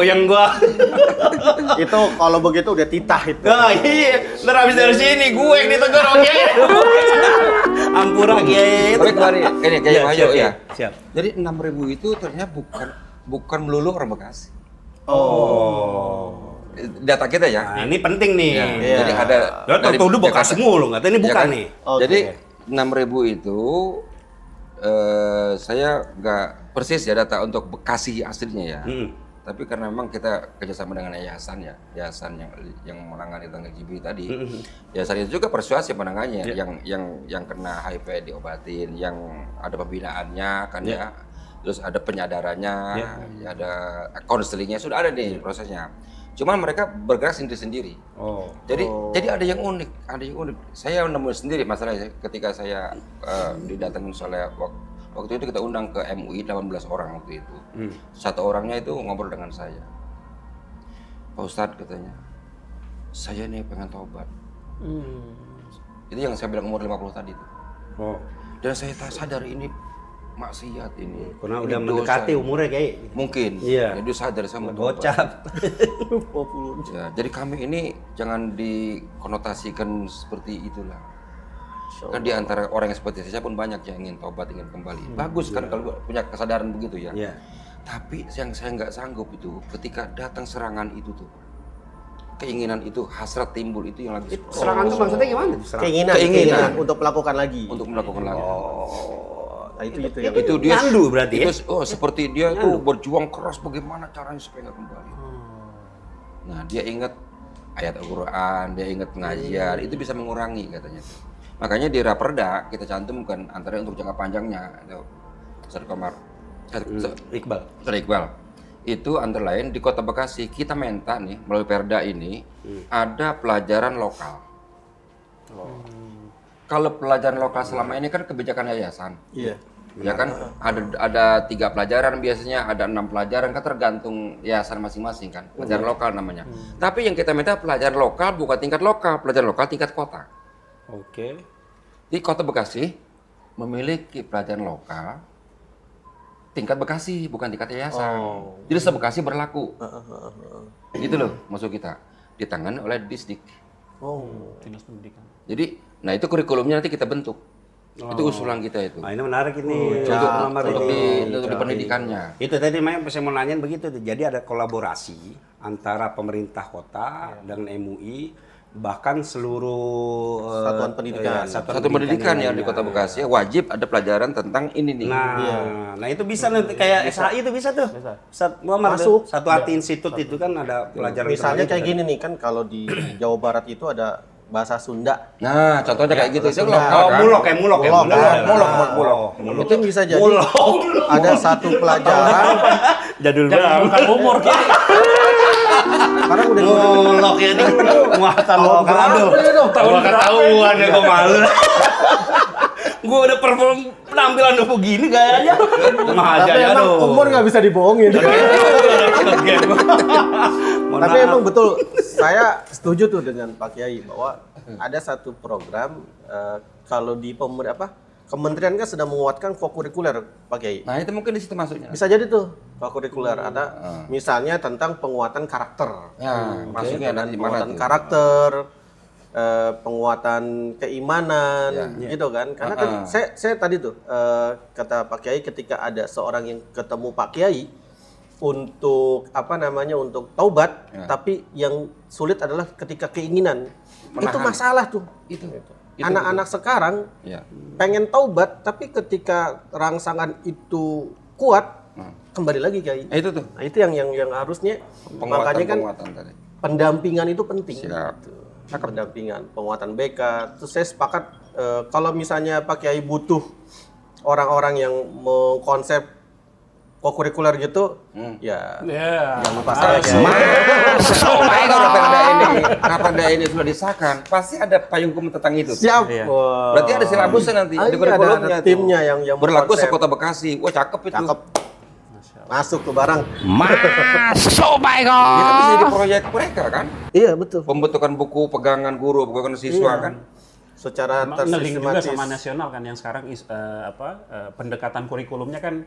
Yang gua. Itu kalau begitu udah titah itu. Oh iya, lo habis dari sini gue yang ditegur oke. Ampura gitu. Tapi kemarin ini kayak Iya, Mayo siap, ya. siap. Jadi 6.000 itu ternyata bukan melulu orang Bekasi. Oh. Data kita ya. Nah, ini penting nih. Ya, Iya. Jadi ada Lo tau dulu Bekasi mulu, nggak tahu ini Ya bukan kan? nih. Oke. Jadi 6.000 itu saya nggak persis ya data untuk Bekasi aslinya ya. Tapi karena memang kita kerjasama dengan yayasan ya, yayasan yang menangani tentang LGBT tadi, yayasan itu juga persuasif menangannya, yang kena HIV diobatin, yang ada pembinaannya kan ya, terus ada penyadarannya, ya ada konselingnya sudah ada nih prosesnya. Cuman mereka bergerak sendiri-sendiri. Oh. Jadi ada yang unik, Saya nemu sendiri masalahnya ketika saya didatangin oleh waktu itu kita undang ke MUI 18 orang waktu itu. Satu orangnya itu ngobrol dengan saya. Pak Ustadz katanya, saya nih pengen taubat. Itu yang saya bilang umur 50 tadi itu. Oh. Dan saya sadar ini maksiat ini. Karena Ini udah dosa. mendekati umurnya kayak. Mungkin. Iya. Jadi sadar saya mau taubat. Gocap. Ya, jadi kami ini jangan dikonotasikan seperti itulah. Kan di antara orang yang seperti saya pun banyak yang ingin tobat, ingin kembali. Bagus kan kalau punya kesadaran begitu ya. Iya. Tapi yang saya nggak sanggup itu ketika datang serangan itu tuh. Keinginan itu, hasrat timbul itu yang lagi Serangan itu maksudnya gimana? Serangan. Keinginan untuk melakukan lagi. untuk melakukan lagi. Nah, itu yang Itu dia Nyandu berarti ya? itu, seperti dia itu berjuang keras bagaimana caranya supaya nggak kembali. Nah, dia ingat ayat Al-Quran, dia ingat pengajian, itu bisa mengurangi katanya. Makanya di Raperda kita cantumkan antara untuk jangka panjangnya itu Ustaz Komar, Iqbal. Itu antara lain di Kota Bekasi kita minta nih melalui Perda ini ada pelajaran lokal. Kalau pelajaran lokal selama ini kan kebijakan yayasan. Iya. Ya kan ada 3 pelajaran biasanya, ada 6 pelajaran kan tergantung yayasan masing-masing kan. Pelajaran lokal namanya. Tapi yang kita minta pelajaran lokal bukan tingkat lokal, pelajaran lokal tingkat kota. Oke. Di Kota Bekasi memiliki pelajaran lokal tingkat Bekasi bukan tingkat yayasan. Jadi se-Bekasi berlaku. Gitu loh maksud kita. Ditangani oleh Disdik. Dinas Pendidikan. Jadi, nah itu kurikulumnya nanti kita bentuk. Itu usulan kita itu. Nah, ini menarik ini. Untuk di pendidikannya. Itu tadi memang saya mau nanyain begitu tuh. Jadi ada kolaborasi antara pemerintah kota dengan MUI bahkan seluruh Satuan pendidikan. Satu pendidikan yang di Kota Bekasi ya, wajib ada pelajaran tentang ini nih. Nah itu bisa nanti kayak SHI itu bisa tuh. Masuk. Satu hati institut itu kan ada pelajaran. Misalnya tentang kayak gini nih kan, kalau di Jawa Barat itu ada bahasa Sunda. Nah, contohnya kayak gitu. Itu Sunda. lokal kan? Mulok. Itu bisa jadi ada satu pelajaran. Jadul Jangan bukan umur Kiai. Sekarang udah mulok ya nih. Muatan lokal. Aduh. Gua ketahuan ya, gua malu. Gua udah perform penampilan udah begini gayanya. Tapi emang umur nggak bisa dibohongin. Tapi emang betul, saya setuju tuh dengan Pak Kiai bahwa ada satu program kalau di kementerian kan sedang menguatkan kokurikuler, Pak Kiai. Nah, itu mungkin di situ masuknya. Bisa jadi tuh kokurikuler ada misalnya tentang penguatan karakter. Ya, masuknya nanti mana Penguatan tuh? karakter, penguatan keimanan, gitu kan? Karena kan saya tadi tuh kata Pak Kiai, ketika ada seorang yang ketemu Pak Kiai untuk untuk taubat, tapi yang sulit adalah ketika keinginan. Itu masalah tuh. Itu Anak-anak sekarang pengen taubat, tapi ketika rangsangan itu kuat, kembali lagi Kiai. itu tuh. Nah, itu yang harusnya, makanya kan Penguatan tadi. pendampingan itu penting. Siap. Gitu. Pendampingan, penguatan BK. Terus saya sepakat kalau misalnya Pak Kiai butuh orang-orang yang mengkonsep kokurikuler gitu, ya jangan lupa saya. Kapan ini sudah disahkan, pasti ada payung hukum tentang itu. Siap. Iya. Berarti ada silabusnya nanti, ada Ada kurikulumnya tuh. timnya yang berlaku mengkonsep. sekota Bekasi. Wah, cakep itu. Cakep. Masuk tuh barang. Masuk, itu bisa jadi proyek mereka kan? Iya, betul. Pembentukan buku pegangan guru, pegangan siswa kan? Secara Ngeling juga tersistematis. sama nasional kan yang sekarang pendekatan kurikulumnya kan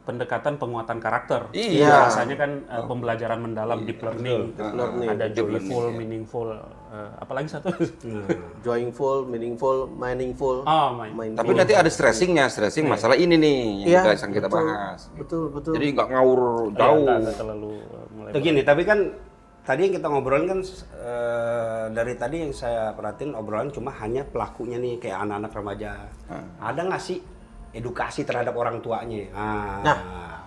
pendekatan penguatan karakter. Iya. Biasanya kan pembelajaran mendalam, deep learning. Ada joyful, meaningful, apalagi satu. Joyful, meaningful, meaningful. Oh, Tapi nanti ada stressing masalah ini nih yang Iya, kita bahas. Betul. Jadi nggak ngawur jauh. Nggak terlalu mulai. Begini, tapi kan tadi yang kita ngobrolin kan dari tadi yang saya perhatiin obrolan cuma hanya pelakunya nih kayak anak-anak remaja. Ada nggak sih edukasi terhadap orang tuanya? Nah,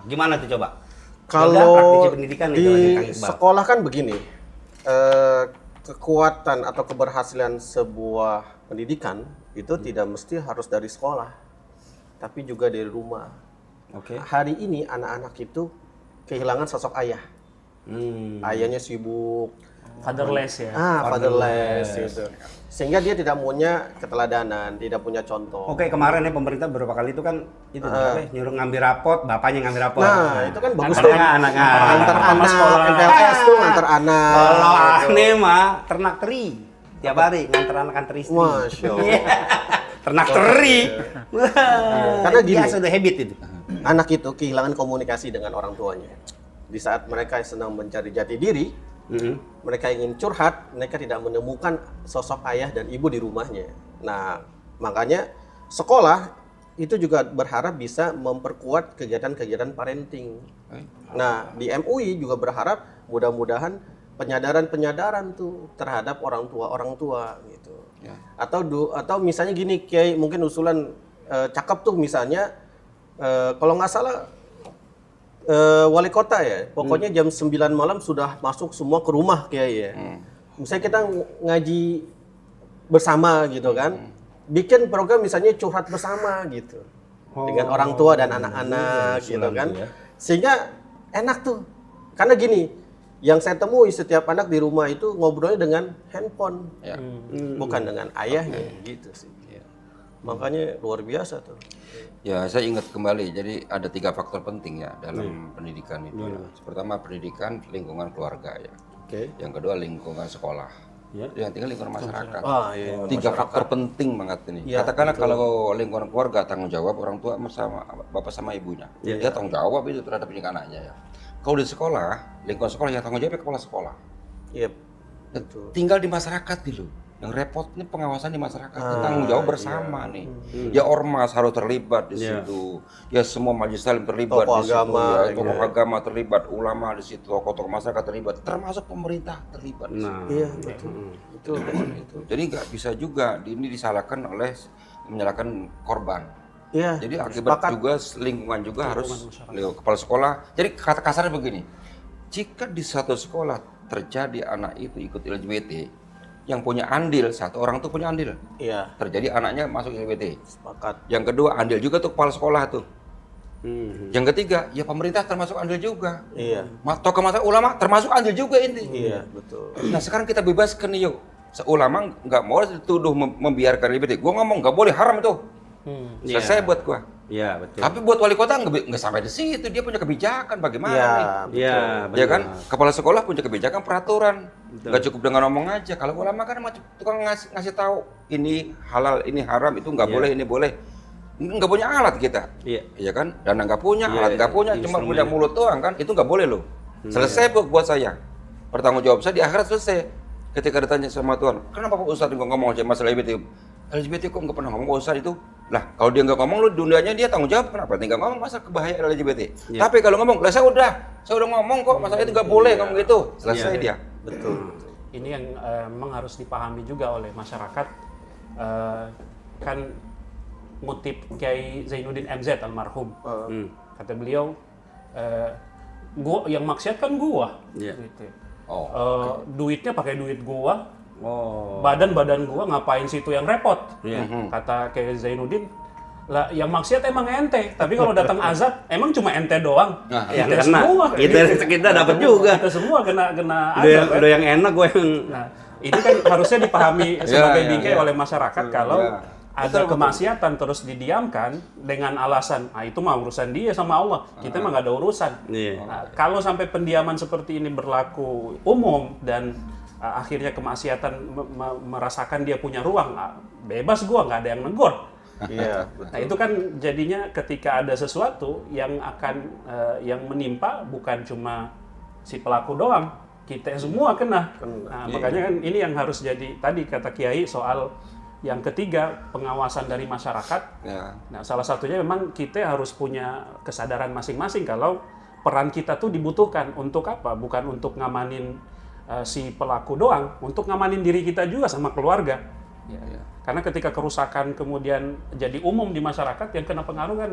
gimana tuh coba? Kalau praktisi pendidikan nih, di kalau Kang Iqbal. sekolah kan begini, kekuatan atau keberhasilan sebuah pendidikan itu tidak mesti harus dari sekolah, tapi juga dari rumah. Oke. Hari ini anak-anak itu kehilangan sosok ayah. Ayahnya sibuk, Fatherless ya. fatherless gitu. Sehingga dia tidak punya keteladanan, tidak punya contoh. Oke, kemarin ya pemerintah beberapa kali itu kan itu nyuruh ngambil rapot, bapaknya ngambil rapot. Nah, itu kan bagus Anaknya, tuh. anaknya. Antar Sama anak, sekolah. MPLS tuh antar anak. Kalau gitu. aneh mah ternak teri. Tiap hari nganter anak antar istri. Masya Allah. Ternak teri. Karena gini. Biasa udah habit itu. Anak itu kehilangan komunikasi dengan orang tuanya. Di saat mereka sedang mencari jati diri, mereka ingin curhat, mereka tidak menemukan sosok ayah dan ibu di rumahnya. Nah, makanya sekolah itu juga berharap bisa memperkuat kegiatan-kegiatan parenting. Nah, di MUI juga berharap mudah-mudahan penyadaran tuh terhadap orang tua gitu. Ya. Atau misalnya gini, Kiai, mungkin usulan cakep tuh misalnya kalau nggak salah wali kota ya, pokoknya jam 9 malam sudah masuk semua ke rumah Kiai ya. Misalnya kita ngaji bersama gitu kan, bikin program misalnya curhat bersama gitu. Dengan orang tua dan anak-anak gitu kan. Sehingga enak tuh. Karena gini, yang saya temui setiap anak di rumah itu ngobrolnya dengan handphone. Ya. Bukan dengan ayahnya gitu sih. Makanya luar biasa tuh. Ya, saya ingat kembali. Jadi ada 3 faktor penting ya dalam pendidikan itu. Pertama pendidikan lingkungan keluarga ya. Oke. Yang kedua lingkungan sekolah. Yang tiga lingkungan masyarakat. Iya. 3 faktor penting banget ini. Ya, Katakanlah kalau lingkungan keluarga tanggung jawab orang tua sama bapak sama ibunya. Dia tanggung jawab itu terhadap pendidikan anaknya ya. Kalau di sekolah, lingkungan sekolah yang tanggung jawab kepala sekolah. Iya. Tinggal di masyarakat gitu. Yang repot ini pengawasan di masyarakat, itu tanggung jawab bersama nih. Ya ormas harus terlibat di situ. Ya semua majelis taklim terlibat Tokoh di situ. agama, Ya, tokoh agama terlibat, ulama di situ, tokoh masyarakat terlibat, termasuk pemerintah terlibat. Di situ. Nah, Iya, betul. Itu. Jadi nggak bisa juga ini disalahkan menyalahkan korban. Iya. Jadi akibat juga lingkungan juga harus kepala sekolah. Jadi kata kasarnya begini, jika di satu sekolah terjadi anak itu ikut LGBT, yang punya andil, satu orang tuh punya andil. Iya, Terjadi anaknya masuk LGBT. sepakat. Yang kedua, andil juga tuh kepala sekolah tuh. Yang ketiga, ya pemerintah termasuk andil juga. Iya. Tokoh masyarakat ulama termasuk andil juga ini. Iya, betul. Nah sekarang kita bebaskan nih yuk. Ulama nggak mau dituduh membiarkan LGBT. Gua ngomong nggak boleh, haram itu. Selesai buat gua. Iya, betul. Tapi buat wali kota nggak sampai di situ. Dia punya kebijakan bagaimana Iya, nih. Iya, Ya kan, kepala sekolah punya kebijakan peraturan, nggak cukup dengan ngomong aja. Kalau ulama kan tukang ngasih tahu ini halal, ini haram, itu nggak boleh, ini boleh. Nggak punya alat kita, Iya. ya kan? Dana nggak punya, Iya, alat nggak punya, cuma instrumen. punya mulut doang kan? Itu nggak boleh loh. Selesai buat saya. Pertanggung jawab saya di akhirat selesai. Ketika ditanya sama Tuhan, kenapa Pak Ustadz nggak ngomong aja masalah LGBT? LGBT kok nggak pernah ngomong Pak Ustadz itu? Lah, kalau dia nggak ngomong, lu dunianya dia tanggung jawab. Kenapa? Tinggal ngomong masalah kebahayaan LGBT. Iya. Tapi kalau ngomong, lah saya udah ngomong kok masalah itu nggak boleh ngomong gitu. Selesai dia. Betul. Ini yang memang harus dipahami juga oleh masyarakat. Kan ngutip Kiai Zainuddin MZ almarhum. Kata beliau, gua yang maksiat kan gua. Iya. Gitu. Duitnya pakai duit gua. Oh. Badan gua ngapain situ yang repot? Iya. Kata Kiai Zainuddin, lah yang maksiat emang ente, tapi kalau datang azab emang cuma ente doang. Nah, Yang kita kena. semua. Kita dapat juga. Kita semua kena azab. Udah yang enak gue yang Nah, ini kan harusnya dipahami sebagai ya, bingkai ya. oleh masyarakat kalau Ya. ada kemaksiatan terus didiamkan dengan alasan, itu mah urusan dia sama Allah, kita mah nggak ada urusan. Iya. Nah, kalau sampai pendiaman seperti ini berlaku umum dan akhirnya kemaksiatan merasakan dia punya ruang, bebas gua, nggak ada yang negur. Iya, Nah itu kan jadinya ketika ada sesuatu yang akan yang menimpa bukan cuma si pelaku doang, kita semua kena. Nah, makanya kan ini yang harus jadi tadi kata Kiai soal yang ketiga, pengawasan dari masyarakat. Ya. Nah salah satunya memang kita harus punya kesadaran masing-masing kalau peran kita tuh dibutuhkan untuk apa? Bukan untuk ngamanin si pelaku doang, untuk ngamanin diri kita juga sama keluarga. Ya. Karena ketika kerusakan kemudian jadi umum di masyarakat, yang kena pengaruh kan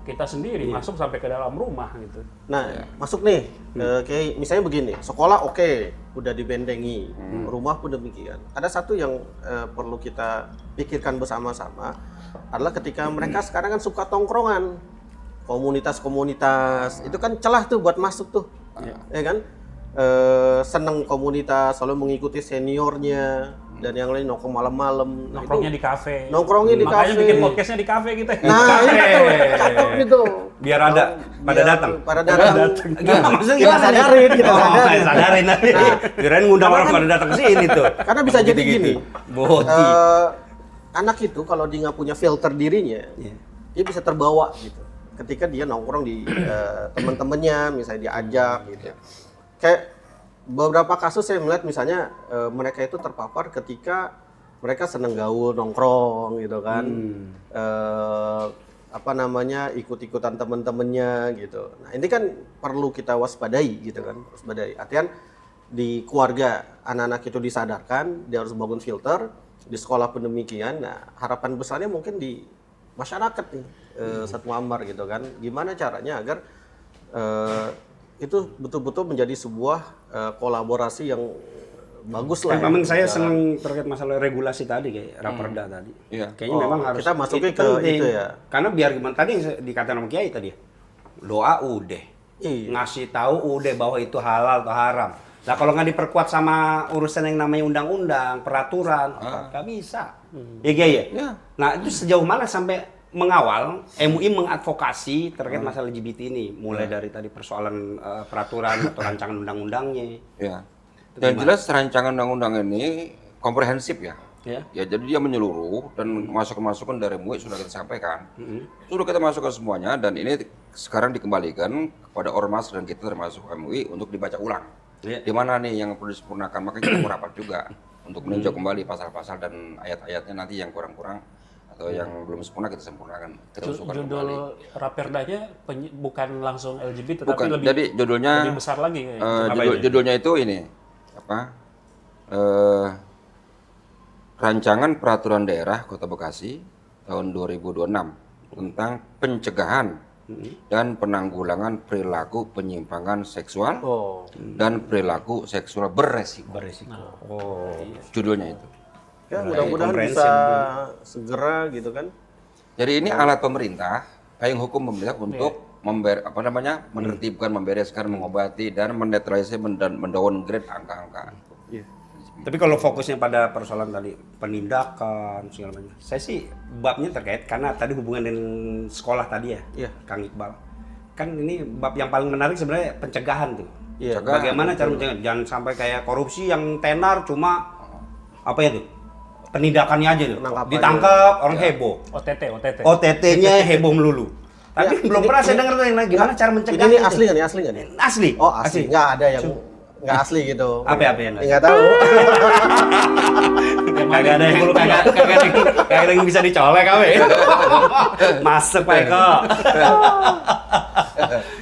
kita sendiri, masuk sampai ke dalam rumah gitu. Nah, masuk nih, kayak misalnya begini, sekolah oke, udah dibendengi, rumah pun demikian. Ada satu yang perlu kita pikirkan bersama-sama, adalah ketika mereka sekarang kan suka tongkrongan, komunitas-komunitas, itu kan celah tuh buat masuk tuh, ya kan? Seneng komunitas, selalu mengikuti seniornya, dan yang lain nongkrong malam-malam. Nah, Nongkrongnya di kafe. Nongkrongnya di Makanya kafe. bikin podcastnya di kafe kita. Nah, itu cakep gitu. biar ada pada datang. Pada datang. Gimana maksudnya Kita gimana? sadarin, kita sadarin. Sadarin nanti. Kirain ngundang orang pada datang ke sini tuh. Karena bisa jadi gini. Boti. Anak itu kalau dia nggak punya filter dirinya, dia bisa terbawa gitu. Ketika dia nongkrong di teman-temannya, misalnya diajak gitu. Kayak beberapa kasus saya melihat misalnya mereka itu terpapar ketika mereka seneng gaul nongkrong gitu kan. Apa namanya, ikut-ikutan teman-temannya gitu. Nah, ini kan perlu kita waspadai gitu kan, waspadai. Artian di keluarga anak-anak itu disadarkan, dia harus bangun filter, di sekolah pun demikian. Nah, harapan besarnya mungkin di masyarakat nih, satu Muammar gitu kan. Gimana caranya agar itu betul-betul menjadi sebuah kolaborasi yang bagus lah. Memang saya senang terkait masalah regulasi tadi kayak Raperda tadi. Iya. Kayaknya memang harus kita masuknya itu ke penting. itu ya. Karena biar gimana tadi yang dikatakan sama Kiai tadi ya. Doa udah. Iya. Ngasih tahu udah bahwa itu halal atau haram. Nah kalau nggak diperkuat sama urusan yang namanya undang-undang, peraturan, nggak bisa. Iya Kiai ya? Ya. Nah itu sejauh mana sampai mengawal MUI mengadvokasi terkait masalah LGBT ini, mulai dari tadi persoalan peraturan atau rancangan undang-undangnya. Ya. Yang jelas rancangan undang-undang ini komprehensif ya. Ya. Ya, jadi dia menyeluruh dan masukan-masukan dari MUI sudah kita sampaikan. Sudah kita masukkan semuanya dan ini sekarang dikembalikan kepada ormas dan kita termasuk MUI untuk dibaca ulang. Ya. Di mana nih yang perlu disempurnakan, makanya kita mau rapat juga. untuk meninjau kembali pasal-pasal dan ayat-ayatnya nanti yang kurang-kurang atau yang belum sempurna kita sempurnakan, kita usulkan kembali. Judul Raperdanya bukan langsung LGBT Bukan, tapi lebih jadi judulnya lebih besar lagi kayak. judulnya itu ini Rancangan Peraturan Daerah Kota Bekasi tahun 2026 tentang pencegahan dan penanggulangan perilaku penyimpangan seksual dan perilaku seksual beresiko. Judulnya itu. Ya, mudah-mudahan bisa segera gitu kan. Jadi ini alat pemerintah, payung hukum pemerintah untuk menertibkan, membereskan, mengobati dan menetralisir dan mendowngrade angka-angka. Tapi kalau fokusnya pada persoalan tadi penindakan segala macam, saya sih babnya terkait karena tadi hubungan dengan sekolah tadi ya, Kang Iqbal. Kan ini bab yang paling menarik sebenarnya pencegahan tuh. Bagaimana cara mencegah? Jangan sampai kayak korupsi yang tenar cuma apa ya tuh? Penindakannya aja tuh. Ditangkap orang heboh. OTT-nya heboh melulu. Tapi belum pernah saya dengar tuh yang lain. Gimana cara mencegah? Ini asli nggak nih? Asli. Oh asli. Nggak ada yang nggak asli gitu. Apa yang nggak tahu. Kagak ada yang bisa dicolek kawe. Masuk Pak Eko.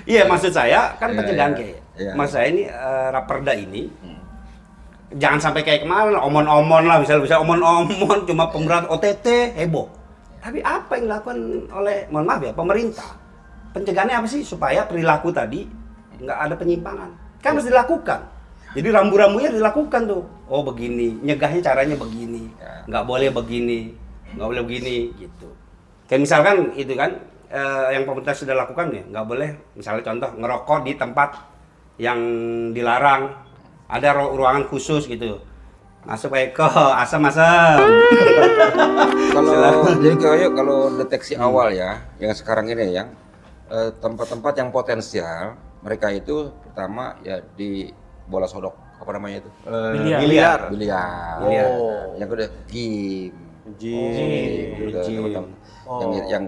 Iya, maksud saya kan pencegahan kayak. Maksud saya ini Raperda ini jangan sampai kayak kemarin omon-omon lah, misalnya omon-omon cuma pemberantasan OTT heboh. Tapi apa yang dilakukan oleh, mohon maaf ya, pemerintah? Pencegahannya apa sih supaya perilaku tadi nggak ada penyimpangan? Kan harus dilakukan. Jadi rambu-rambunya dilakukan tuh. Oh begini, nyegahnya caranya begini, nggak boleh begini, nggak boleh begini, gitu. Kayak misalkan itu kan yang pemerintah sudah lakukan ya, nggak boleh, misalnya contoh ngerokok di tempat yang dilarang. Ada ruangan khusus gitu. Masuk Pak Eko, asam-asam. Kalau deteksi awal ya, yang sekarang ini yang tempat-tempat yang potensial, mereka itu pertama ya di bola sodok, apa namanya itu? Biliar. Yang kedua gym.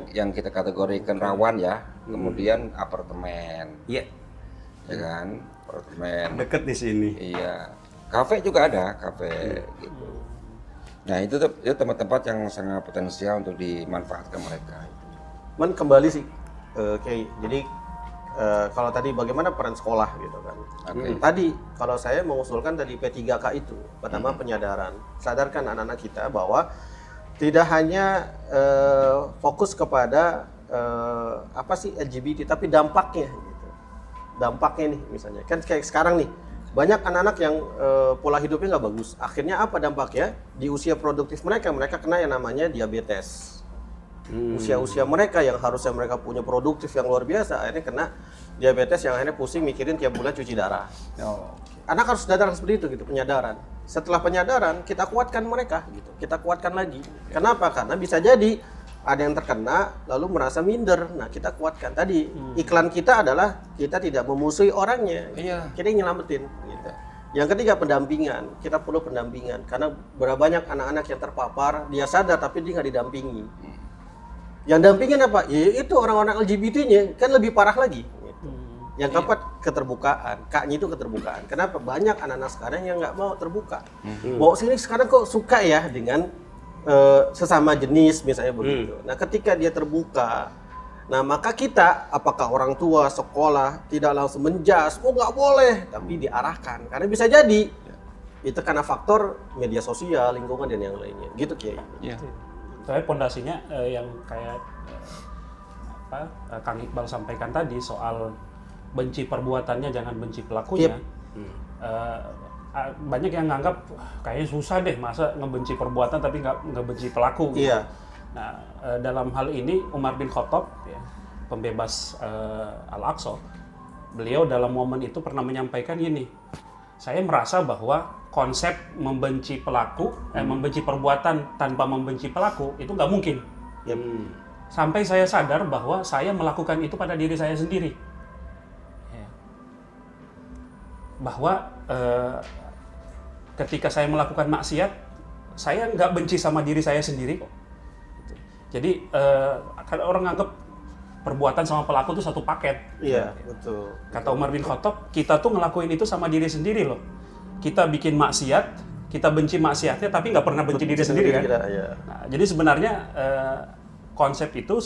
Yang kita kategorikan rawan ya. Kemudian apartemen. Iya. Ya kan? Apartemen. Deket di sini. Iya. Kafe juga ada, kafe gitu. Nah, itu tempat-tempat yang sangat potensial untuk dimanfaatkan mereka. Kembali sih, Kiai. Jadi kalau tadi bagaimana peran sekolah gitu kan. Tadi kalau saya mengusulkan tadi P3K itu, pertama penyadaran. Sadarkan anak-anak kita bahwa tidak hanya fokus kepada apa sih LGBT, tapi dampaknya gitu. Dampaknya nih misalnya, kan kayak sekarang nih, banyak anak-anak yang pola hidupnya nggak bagus. Akhirnya apa dampaknya? Di usia produktif mereka kena yang namanya diabetes. Usia-usia mereka yang harusnya mereka punya produktif yang luar biasa, akhirnya kena diabetes yang akhirnya pusing mikirin tiap bulan cuci darah. Anak harus sadar seperti itu gitu, penyadaran. Setelah penyadaran, kita kuatkan mereka gitu, kita kuatkan lagi. Kenapa? Karena bisa jadi ada yang terkena lalu merasa minder. Nah, kita kuatkan. Tadi iklan kita adalah kita tidak memusuhi orangnya. Kita nyelamatin gitu. Yang ketiga pendampingan. Kita perlu pendampingan karena berapa banyak anak-anak yang terpapar, dia sadar tapi dia nggak didampingi. Yang dampingin apa? Ya itu orang-orang LGBT-nya kan lebih parah lagi. Gitu. Yang keempat keterbukaan. K-nya itu keterbukaan. Kenapa? Banyak anak-anak sekarang yang nggak mau terbuka. Mau sini sekarang kok suka ya dengan sesama jenis misalnya begitu. Nah, ketika dia terbuka, nah maka kita, apakah orang tua, sekolah tidak langsung menjas, oh nggak boleh, tapi diarahkan. Karena bisa jadi itu karena faktor media sosial, lingkungan dan yang lainnya. Gitu Kiai. Tapi pondasinya yang kayak Kang Iqbal sampaikan tadi soal benci perbuatannya, jangan benci pelakunya. Banyak yang nganggap kayaknya susah deh masa ngebenci perbuatan tapi nggak benci pelaku. Gitu. Nah, dalam hal ini Umar bin Khattab, ya, pembebas Al-Aqsa, beliau dalam momen itu pernah menyampaikan gini, saya merasa bahwa konsep membenci pelaku, membenci perbuatan tanpa membenci pelaku itu nggak mungkin. Sampai saya sadar bahwa saya melakukan itu pada diri saya sendiri. Bahwa ketika saya melakukan maksiat, saya nggak benci sama diri saya sendiri kok. Jadi kan orang nganggap perbuatan sama pelaku itu satu paket. Iya, betul. Kata Umar bin Khattab, kita tuh ngelakuin itu sama diri sendiri loh. Kita bikin maksiat, kita benci maksiatnya tapi nggak pernah benci diri sendiri kan. Iya. Nah, jadi sebenarnya konsep itu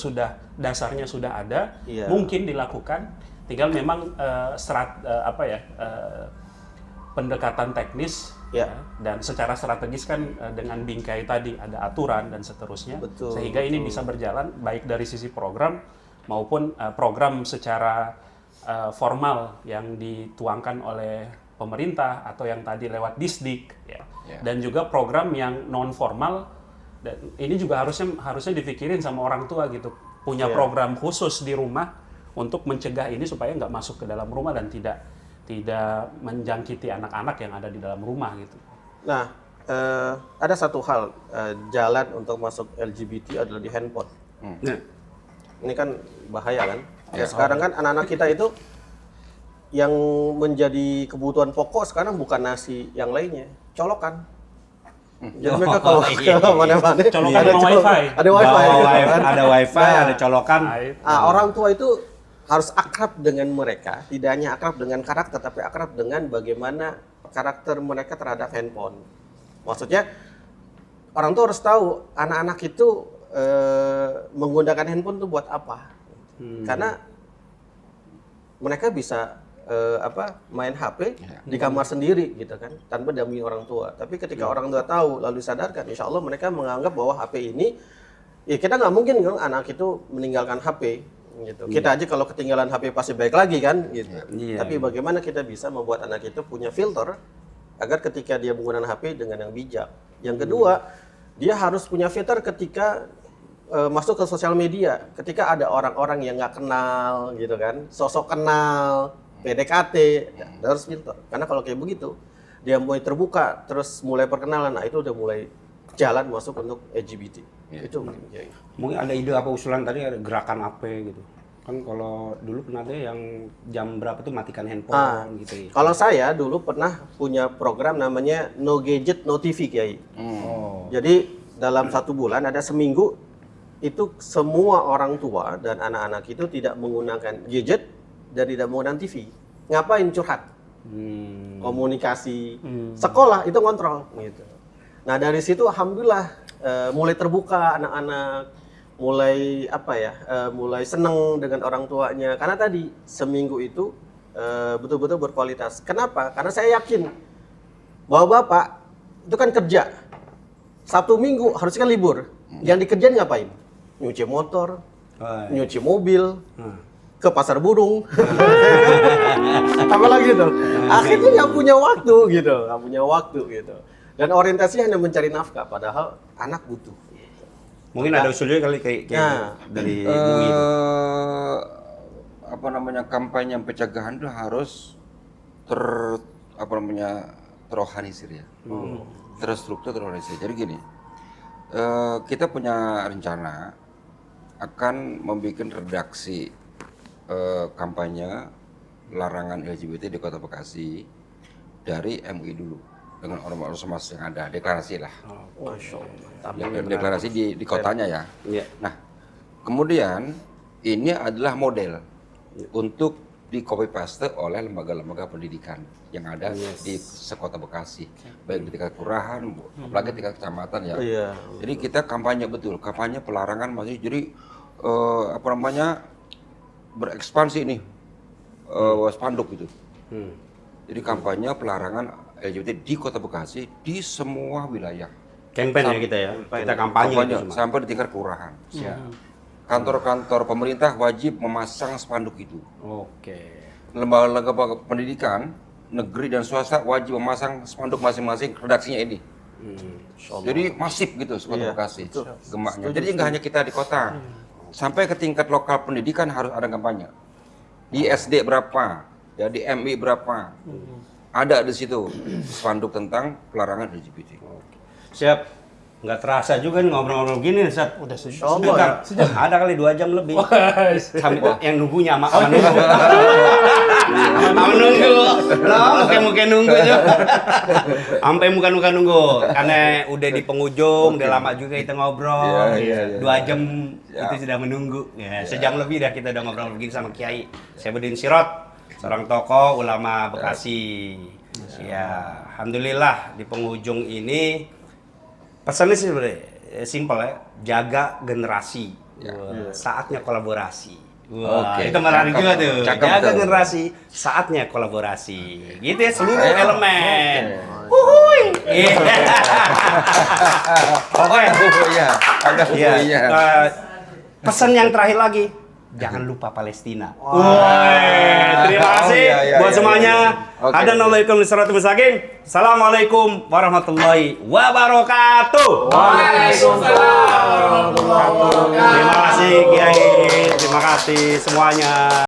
dasarnya sudah ada, Iya. mungkin dilakukan, tinggal memang pendekatan teknis Ya. dan secara strategis kan dengan bingkai tadi ada aturan dan seterusnya, Betul, sehingga ini bisa berjalan baik dari sisi program maupun program secara formal yang dituangkan oleh pemerintah atau yang tadi lewat Disdik, ya. Dan juga program yang non formal. Dan ini juga harusnya dipikirin sama orang tua gitu, punya program khusus di rumah untuk mencegah ini supaya nggak masuk ke dalam rumah dan tidak menjangkiti anak-anak yang ada di dalam rumah gitu. Nah, ada satu hal, jalan untuk masuk LGBT adalah di handphone. Ini kan bahaya kan? Ya, sekarang kan anak-anak kita itu yang menjadi kebutuhan pokok sekarang bukan nasi yang lainnya, colokan. Jadi mereka kalau mana-mana Colokan sama wifi. Ada wifi. Ada wifi, ada colokan. Orang tua itu harus akrab dengan mereka, tidak hanya akrab dengan karakter, tapi akrab dengan bagaimana karakter mereka terhadap handphone. Maksudnya orang tua harus tahu anak-anak itu menggunakan handphone itu buat apa? Karena mereka bisa main HP di kamar sendiri gitu kan, tanpa dampingi orang tua. Tapi ketika orang tua tahu lalu disadarkan, insya Allah mereka menganggap bahwa HP ini, ya kita nggak mungkin kan anak itu meninggalkan HP gitu. Kita aja kalau ketinggalan HP pasti baik lagi kan gitu. Tapi bagaimana kita bisa membuat anak itu punya filter agar ketika dia menggunakan HP dengan yang bijak. Yang kedua, dia harus punya filter ketika masuk ke sosial media. Ketika ada orang-orang yang nggak kenal gitu kan, sosok kenal, PDKT, harus filter. Karena kalau kayak begitu, dia mulai terbuka, terus mulai perkenalan, nah itu udah mulai jalan masuk untuk LGBT. Itu Mungkin ada ide apa usulan tadi, ada gerakan apa gitu. Kan kalau dulu pernah ada yang jam berapa tuh matikan handphone gitu ya. Kalau saya dulu pernah punya program namanya No Gadget No TV, Kiai. Jadi dalam 1 bulan ada seminggu itu semua orang tua dan anak-anak itu tidak menggunakan gadget dan tidak menggunakan TV. Ngapain? Curhat. Komunikasi. Sekolah itu kontrol gitu. Nah, dari situ alhamdulillah mulai terbuka anak-anak, mulai mulai seneng dengan orang tuanya karena tadi seminggu itu betul-betul berkualitas. Kenapa? Karena saya yakin bahwa bapak itu kan kerja. Sabtu Minggu harusnya kan libur. Yang dikerjain ngapain? Nyuci motor, nyuci mobil, ke pasar burung, apa lagi tuh? Akhirnya nggak punya waktu gitu. Dan orientasinya hanya mencari nafkah, padahal anak butuh. Mungkin ada usulnya kali kayak dari Bumi itu. Kampanye pencegahan itu harus terorganisir ya. Terstruktur, terorganisir. Jadi gini, kita punya rencana akan membuat redaksi kampanye larangan LGBT di Kota Bekasi dari MUI dulu dengan ormas-ormas yang ada, deklarasi lah. Masya Allah. Deklarasi di kotanya ya. Nah, kemudian ini adalah model untuk di copy paste oleh lembaga-lembaga pendidikan yang ada di sekota Bekasi, baik di tingkat kelurahan, apalagi tingkat kecamatan ya. Jadi kita kampanye betul, kampanye pelarangan masih jadi berekspansi nih spanduk gitu. Jadi kampanye pelarangan LGBT di Kota Bekasi di semua wilayah. Campaign ya kita ya. Kita kampanye itu sampai di tingkat kelurahan. Kantor-kantor pemerintah wajib memasang spanduk itu. Lembaga-lembaga pendidikan negeri dan swasta wajib memasang spanduk masing-masing redaksinya ini. Jadi masif gitu Kota Bekasi gemaknya. Jadi nggak hanya kita di kota, sampai ke tingkat lokal pendidikan harus ada kampanye. Di SD berapa, ya di MI berapa, ada di situ spanduk tentang pelarangan LGBT. Siap. Nggak terasa juga nih ngobrol-ngobrol gini, Sat. Udah sejak. Ada kali 2 jam lebih. Sampai yang nunggunya sama nunggu. Sama nunggu. Loh, muka-muka nunggu juga. Sampai muka-muka nunggu. Karena udah di penghujung, udah lama juga kita ngobrol. 2 jam itu sudah menunggu. Ya, sejam lebih dah kita udah ngobrol begini sama Kiai Saifuddin Sirot, seorang tokoh ulama Bekasi. Ya, alhamdulillah di penghujung ini pesannya sih sebenarnya simpel ya, jaga generasi. Saatnya kolaborasi. Wah, Oke, itu menarik juga tuh. cakep Jaga tuh. generasi, saatnya kolaborasi. Gitu ya seluruh elemen. Uhuy. Iya. Oke. Ada Iya. iya. Pesan yang terakhir lagi, jangan lupa Palestina. Terima Oh, kasih iya, buat iya, semuanya. iya. Oke. Assalamualaikum warahmatullahi wabarakatuh. Assalamualaikum warahmatullahi wabarakatuh. Waalaikumsalam warahmatullahi wabarakatuh. Terima kasih Kiai, terima kasih semuanya.